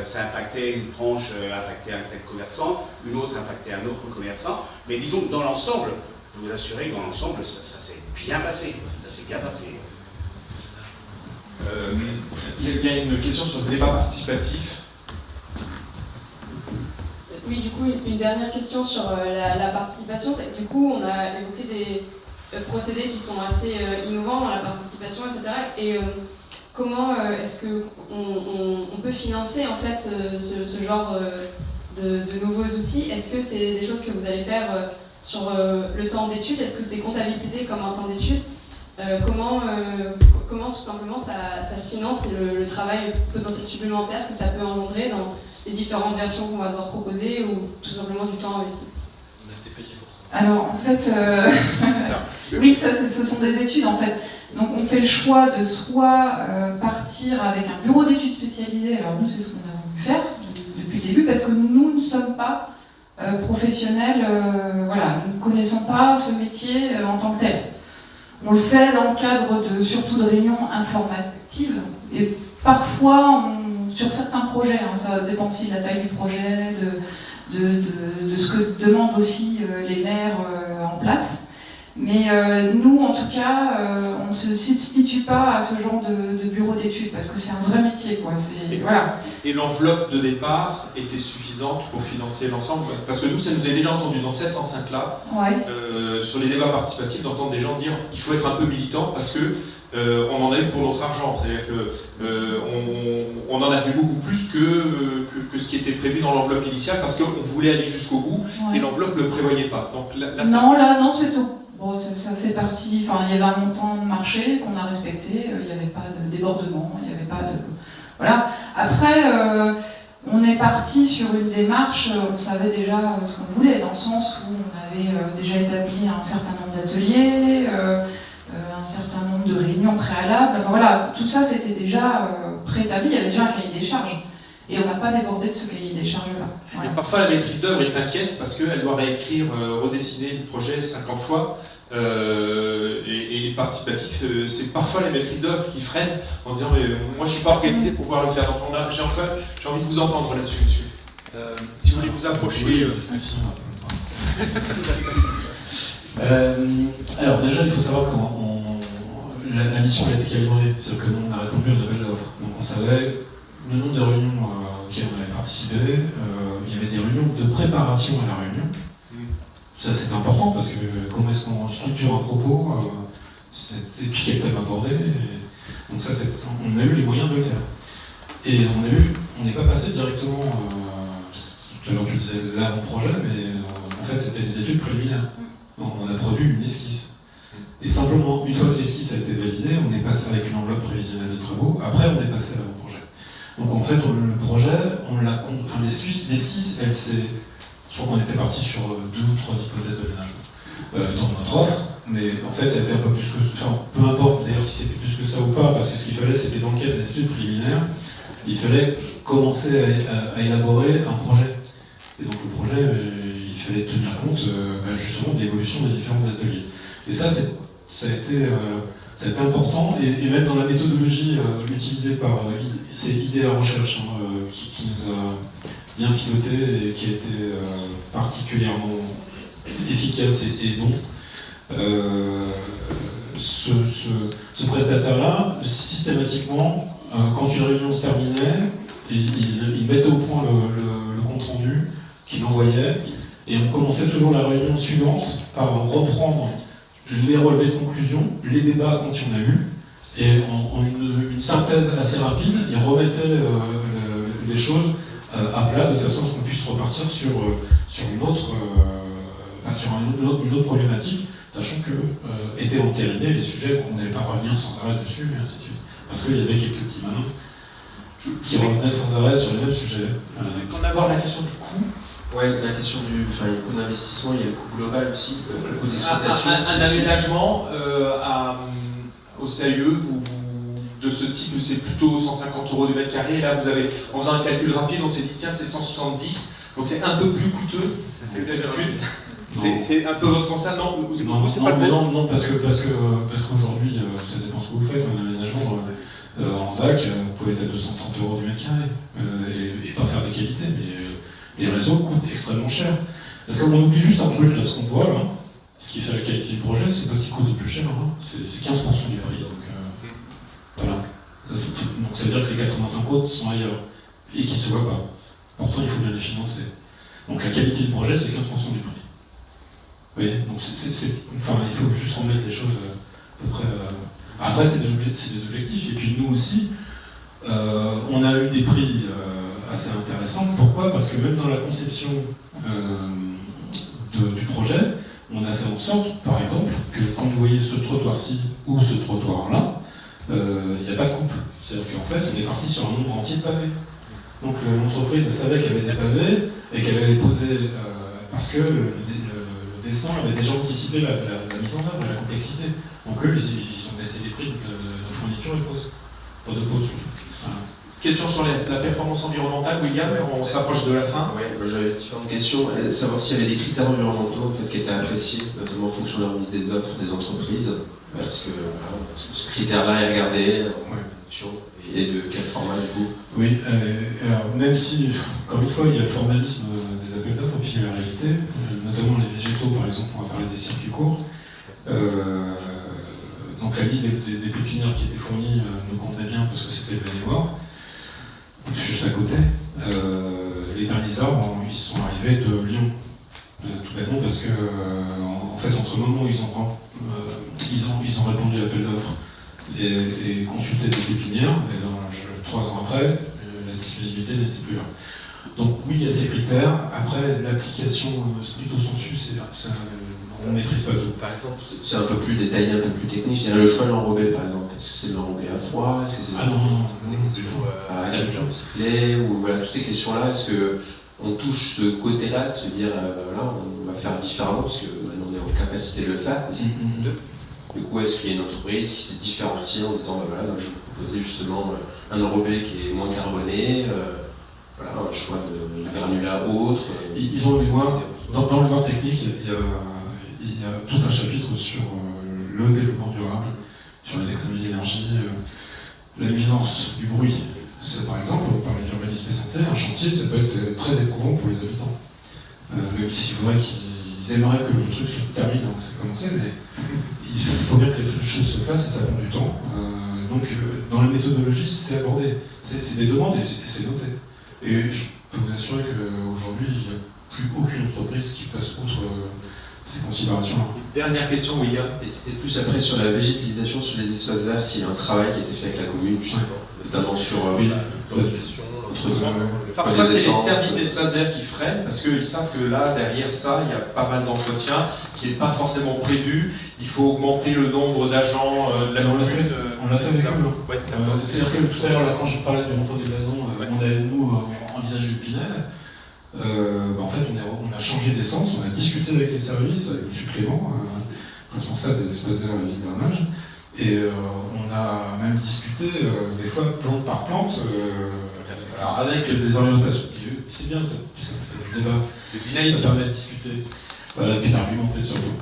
ça impactait une tranche, impactait un tel commerçant, une autre impactait un autre commerçant. Mais disons que dans l'ensemble, je vous assure que dans l'ensemble, ça s'est bien passé. Ça s'est bien passé. Il y a une question sur le débat participatif. Oui, du coup, une dernière question sur la participation. Du coup, on a évoqué des procédés qui sont assez innovants dans la participation, etc. Et comment est-ce qu'on peut financer en fait ce genre de nouveaux outils? Est-ce que c'est des choses que vous allez faire sur le temps d'études? Est-ce que c'est comptabilisé comme un temps d'études? Comment tout simplement ça se finance et le travail potentiel supplémentaire que ça peut engendrer dans les différentes versions qu'on va devoir proposer ou tout simplement du temps investi? On a été payé pour ça. Alors en fait, oui, ce sont des études en fait. Donc on fait le choix de soit partir avec un bureau d'études spécialisé, alors nous c'est ce qu'on a voulu faire depuis le début, parce que nous ne sommes pas professionnels, nous ne connaissons pas ce métier en tant que tel. On le fait dans le cadre surtout de réunions informatives, et parfois sur certains projets, ça dépend aussi de la taille du projet, de ce que demandent aussi les maires en place. Mais nous, en tout cas, on ne se substitue pas à ce genre de bureau d'études, parce que c'est un vrai métier, quoi. Et l'enveloppe de départ était suffisante pour financer l'ensemble? Parce que nous, ça nous est déjà entendu dans cette enceinte-là, sur les débats participatifs, d'entendre des gens dire qu'il faut être un peu militant, parce que on en a eu pour notre argent. C'est-à-dire qu'on en a fait beaucoup plus que ce qui était prévu dans l'enveloppe initiale, parce qu'on voulait aller jusqu'au bout, et l'enveloppe ne le prévoyait pas. Donc, non, c'est tout. Bon, ça fait partie, il y avait un montant de marché qu'on a respecté, il n'y avait pas de débordement, il n'y avait pas de... Voilà. Après, on est parti sur une démarche, on savait déjà ce qu'on voulait, dans le sens où on avait déjà établi un certain nombre d'ateliers, un certain nombre de réunions préalables, tout ça c'était déjà préétabli, il y avait déjà un cahier des charges. Et on n'a pas débordé de ce cahier des charges-là. Voilà. Parfois, la maîtrise d'œuvre est inquiète parce qu'elle doit réécrire, redessiner le projet 50 fois. Et participatif, c'est parfois les maîtrises d'œuvre qui freinent en disant mais moi je ne suis pas organisé pour pouvoir le faire. Donc j'ai envie de vous entendre là-dessus, monsieur. Si vous voulez vous approcher. Oui, alors déjà, il faut savoir comment la mission a été calibrée. C'est-à-dire que nous, on a répondu à un appel d'offres. Donc on savait le nombre de réunions auxquelles on avait participé, il y avait des réunions de préparation à la réunion. Ça c'est important parce que comment est-ce qu'on structure un propos, et puis quel thème aborder. Donc ça, on a eu les moyens de le faire. Et on n'est pas passé directement, tout à l'heure tu disais l'avant-projet, mais en fait c'était les études préliminaires. On a produit une esquisse. Et simplement, une fois que l'esquisse a été validée, on est passé avec une enveloppe prévisionnelle de travaux, après on est passé à l'avant-projet. Donc en fait, le projet, l'esquisse, elle s'est... Je crois qu'on était parti sur 2 ou 3 hypothèses d'aménagement dans notre offre, mais en fait, ça a été un peu plus que... Enfin, peu importe d'ailleurs si c'était plus que ça ou pas, parce que ce qu'il fallait, c'était dans le cadre des études préliminaires, il fallait commencer à élaborer un projet. Et donc le projet, il fallait tenir compte justement de l'évolution des différents ateliers. Et ça a été important, et même dans la méthodologie utilisée par c'est IDEA Recherche qui nous a bien piloté et qui a été particulièrement efficace et bon. Ce prestataire-là, systématiquement, quand une réunion se terminait, il mettait au point le compte-rendu qu'il l'envoyait, et on commençait toujours la réunion suivante par reprendre les relevés de conclusion, les débats quand il y en a eu, et en une synthèse assez rapide, il remettait les choses à plat de façon à ce qu'on puisse repartir sur une autre problématique, sachant que étaient entérinés les sujets qu'on n'allait pas revenir sans arrêt dessus, et ainsi de suite. Parce qu'il y avait quelques petits malins qui revenaient sans arrêt sur les mêmes sujets. On aborde la question du coût. Ouais, la question du coût d'investissement, il y a le coût global aussi, le coût d'exploitation. Un aménagement au CAE, de ce type, c'est plutôt 150 € du mètre carré. Et là, vous avez, en faisant un calcul rapide, on s'est dit, tiens, c'est 170, donc c'est un peu plus coûteux que d'habitude. C'est un peu votre constat, non? Non, parce qu'aujourd'hui, ça dépend ce que vous faites. Un aménagement en ZAC, vous pouvez être à 230 € du mètre carré et pas faire des qualités, mais les réseaux coûtent extrêmement cher. Parce qu'on oublie juste un truc, là, ce qu'on voit, là, ce qui fait la qualité du projet, c'est pas ce qui coûte le plus cher, hein. C'est 15% du prix. Donc, voilà. Donc ça veut dire que les 85 autres sont ailleurs et qui ne se voient pas. Pourtant, il faut bien les financer. Donc la qualité du projet, c'est 15% du prix. Vous voyez, donc il faut juste remettre les choses à peu près. Après, c'est des objectifs. Et puis nous aussi, on a eu des prix assez intéressants. Pourquoi? Parce que même dans la conception du projet, on a fait en sorte, par exemple, que quand vous voyez ce trottoir-ci ou ce trottoir-là, il n'y a pas de coupe. C'est-à-dire qu'en fait, on est parti sur un nombre entier de pavés. Donc l'entreprise savait qu'elle avait des pavés et qu'elle allait poser, parce que le dessin avait déjà anticipé la mise en œuvre et la complexité. Donc eux, ils ont baissé les prix de fourniture et de pose. Pas de pose surtout. Voilà. Question sur la performance environnementale, William, on s'approche de la fin. Oui, j'avais différentes questions. Savoir s'il y avait des critères environnementaux en fait, qui étaient appréciés, notamment en fonction de la remise des offres des entreprises. Parce que ce critère-là est regardé en production et de quel format du coup? Oui, alors même si, encore une fois, il y a le formalisme des appels d'offres et puis il y a la réalité, notamment les végétaux par exemple, on va parler des circuits courts. Donc la liste des pépinières qui étaient fournies nous convenait bien parce que c'était le Maine-et-Loire, juste à côté. Les derniers arbres, ils sont arrivés de Lyon, tout bêtement parce que en fait entre le moment où ils ont répondu à l'appel d'offres et consulté des pépinières, et 3 ans après, la disponibilité n'était plus là. Donc oui, il y a ces critères. Après, l'application stricto sensu, on ne maîtrise pas tout. Par exemple, c'est un peu plus détaillé, un peu plus technique. Je dirais le choix de l'enrobé, par exemple. Est-ce que c'est de l'enrobé à froid? Est-ce que c'est des questions à lait ou voilà, toutes ces questions-là, est-ce qu'on touche ce côté-là de se dire, voilà, on va faire différemment parce que maintenant on est en capacité de le faire. Du coup, est-ce qu'il y a une entreprise qui s'est différenciée en se disant, voilà, je vais vous proposer justement un enrobé qui est moins carboné, voilà, un choix de granulat autre. Ils ont dû voir, dans le corps technique, il y a tout un chapitre sur le développement durable, sur les économies d'énergie, la nuisance du bruit. C'est, par exemple, on parlait d'urbanisme et santé, un chantier, ça peut être très éprouvant pour les habitants. Même si c'est vrai qu'ils aimeraient que le truc se termine avant que ça commence, mais il faut bien que les choses se fassent et ça prend du temps. Donc, dans la méthodologie, c'est abordé. C'est des demandes et c'est noté. Et je peux vous assurer qu'aujourd'hui, il n'y a plus aucune entreprise qui passe outre ces considérations-là. Dernière question, William. Et c'était plus après sur la végétalisation, sur les espaces verts, s'il y a un travail qui a été fait avec la commune, justement, notamment sur la gestion, parfois, c'est les services d'espaces verts qui freinent, parce qu'ils savent que là, derrière ça, il y a pas mal d'entretien qui n'est pas forcément prévu. Il faut augmenter le nombre d'agents de la commune. On l'a fait avec eux. C'est-à-dire que tout à l'heure, quand je parlais du rempart des gazons, on avait, nous, envisagé le Pinel. En fait, on a changé d'essence, on a discuté avec les services, avec M. Clément, responsable des espaces verts à la ville d'Arnage, et on a même discuté, des fois, plante par plante, alors avec des orientations. C'est bien, ça fait le débat, ça permet de discuter, voilà, et puis d'argumenter surtout.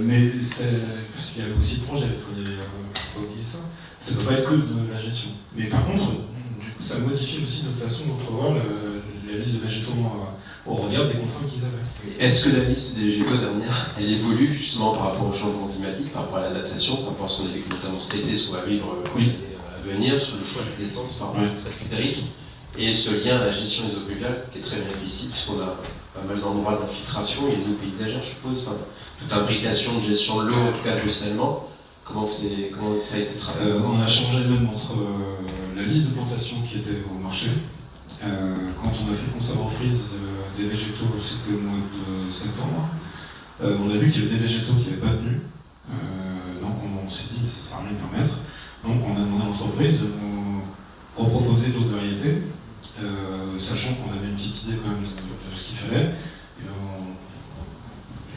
Mais c'est parce qu'il y avait aussi le projet, il faut pas oublier ça. Ça ne peut pas être que de la gestion. Mais par contre, du coup, ça modifie aussi notre façon d'entrevoir la liste de végétaux au regard des contraintes qu'ils avaient. Est-ce que la liste des végétaux dernière, elle évolue justement par rapport au changement climatique, par rapport à l'adaptation, par rapport à ce qu'on a vécu notamment cet été, ce qu'on va vivre à venir, sur le choix des essences par rapport à très critérique? Et ce lien à la gestion des eaux pluviales, qui est très bien fait ici, puisqu'on a pas mal d'endroits d'infiltration, il y a une eau paysagère, je suppose, enfin, toute imbrication de gestion de l'eau, en tout cas de ruissellement. Comment ça a été travaillé? On a changé même entre la liste de plantations qui était au marché. Quand on a fait le constat de reprise des végétaux, c'était au mois de septembre. On a vu qu'il y avait des végétaux qui n'avaient pas tenu. Donc on s'est dit, mais ça ne sert à rien d'en mettre. Donc on a demandé à l'entreprise de nous reproposer d'autres variétés, sachant qu'on avait une petite idée quand même de ce qu'il fallait.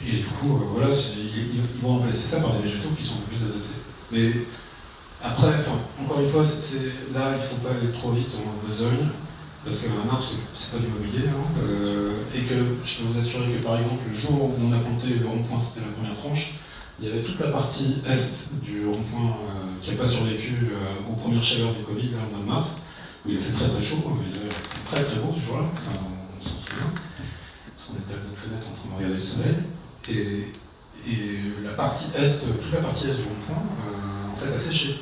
Et du coup, voilà, ils vont remplacer ça par des végétaux qui sont plus adaptés. Mais après, encore une fois, là, il ne faut pas aller trop vite en besogne, parce qu'un arbre, c'est pas du mobilier. Hein, et que je peux vous assurer que, par exemple, le jour où on a planté le rond-point, c'était la première tranche, il y avait toute la partie est du rond-point qui n'a pas survécu aux premières chaleurs du Covid, là, au mois de mars, où il a fait très très chaud, il a fait très très beau ce jour-là, enfin, on s'en souvient, parce qu'on était à notre fenêtre en train de regarder le soleil. Et la partie est, toute la partie est du rond-point, en fait, a séché.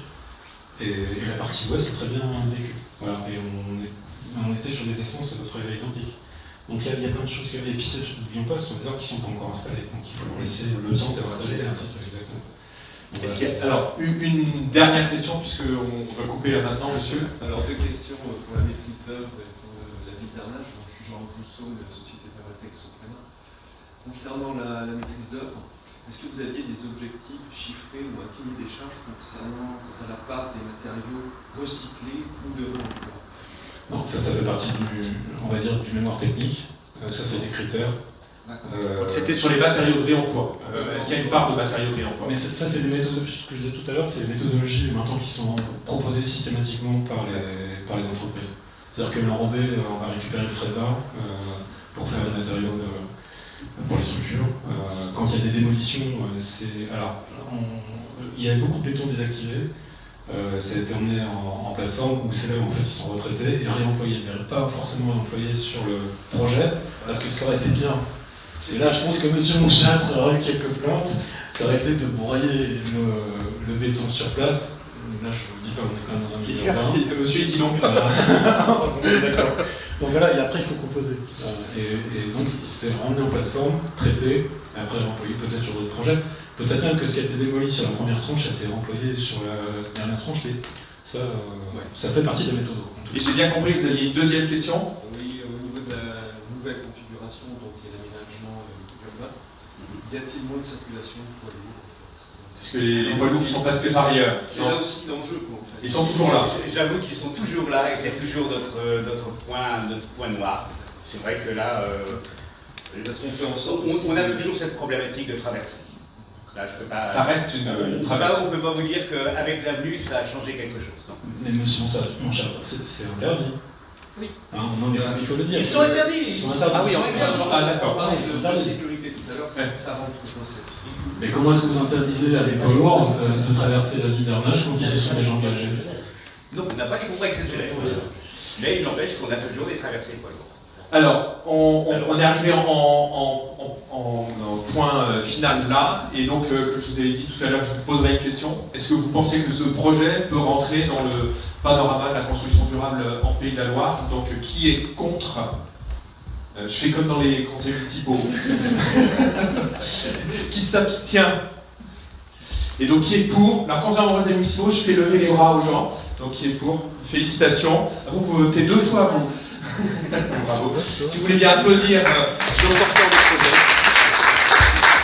Et la partie ouest est très bien vécue. Voilà. Et on était sur des essences à peu près identiques. Donc il y a plein de choses. Et puis, n'oublions pas, ce sont des arbres qui ne sont pas encore installés. Donc il faut leur laisser le temps d'être installés. Exactement. Voilà. Alors, une dernière question, puisqu'on va couper là maintenant, monsieur. Alors, deux questions pour la maîtrise d'œuvre et pour la ville d'Arnage. Je suis Jean Rousseau de la société Veratex au Prénin. Concernant la maîtrise d'œuvre, est-ce que vous aviez des objectifs chiffrés ou un cahier des charges quant à la part des matériaux recyclés ou de réemploi? Non, ça fait partie on va dire, du mémoire technique. Ça, c'est des critères. C'était sur les matériaux de réemploi. Est-ce qu'il y a une part de matériaux de réemploi? Mais ça, c'est des méthodes, ce que je disais tout à l'heure, c'est des méthodologies maintenant qui sont proposées systématiquement par les entreprises. C'est-à-dire que l'enrobé, on va récupérer le fraisa pour faire des matériaux pour les structures. Quand il y a des démolitions, il y a beaucoup de béton désactivé. Ça a été emmené en plateforme où c'est là où en fait ils sont retraités et réemployés. Mais pas forcément réemployés sur le projet, parce que ça aurait été bien. Et là, je pense que M. Monchâtre aurait eu quelques plaintes. Ça aurait été de broyer le béton sur place. Là, je vous dis pas, on est quand même dans un milieu urbain. Monsieur dit non. D'accord. Donc voilà, et après il faut composer. Et donc c'est emmené en plateforme, traité, et après réemployé peut-être sur d'autres projets. Peut-être même que ce qui a été démoli sur la première tranche a été réemployé sur la dernière tranche, mais ça fait partie des méthodes. Et j'ai bien compris que vous aviez une deuxième question. Oui, au niveau de la nouvelle configuration, donc il y a l'aménagement urbain, y a-t-il moins de circulation de poids lourds? Est-ce que les poids lourds sont passés par ailleurs? C'est là aussi l'enjeu. Ils sont toujours là. J'avoue qu'ils sont toujours là et c'est toujours notre point noir. C'est vrai que là, parce qu'on fait en sorte on a toujours cette problématique de traversée. Là, je peux pas. Ça reste une traversée. On ne peut pas vous dire qu'avec l'avenue, ça a changé quelque chose. Non. Mais monsieur Monchâtre, c'est interdit. Oui. Hein, non, mais il faut le dire. Ils sont interdits. Ils sont interdits. Ah oui, d'accord. Ils sont interdits. Sécurité tout à l'heure, ça rentre dans cette. Mais comment est-ce que vous interdisez à des poids lourds de traverser la ville d'Arnage quand ils se sont déjà engagés? Donc on n'a pas les contrats exceptionnels. Mais il n'empêche qu'on a toujours des traversées poids lourds. Alors, on est arrivé en point final là, et donc, comme je vous avais dit tout à l'heure, je vous poserai une question. Est-ce que vous pensez que ce projet peut rentrer dans le panorama de la construction durable en Pays de la Loire? Donc, qui est contre? Je fais comme dans les conseils municipaux. Qui s'abstient? Et donc, qui est pour? Alors, contrairement aux conseils municipaux, je fais lever les bras aux gens. Donc, qui est pour? Félicitations. Vous votez 2 fois, vous. Bravo. Si vous voulez bien applaudir,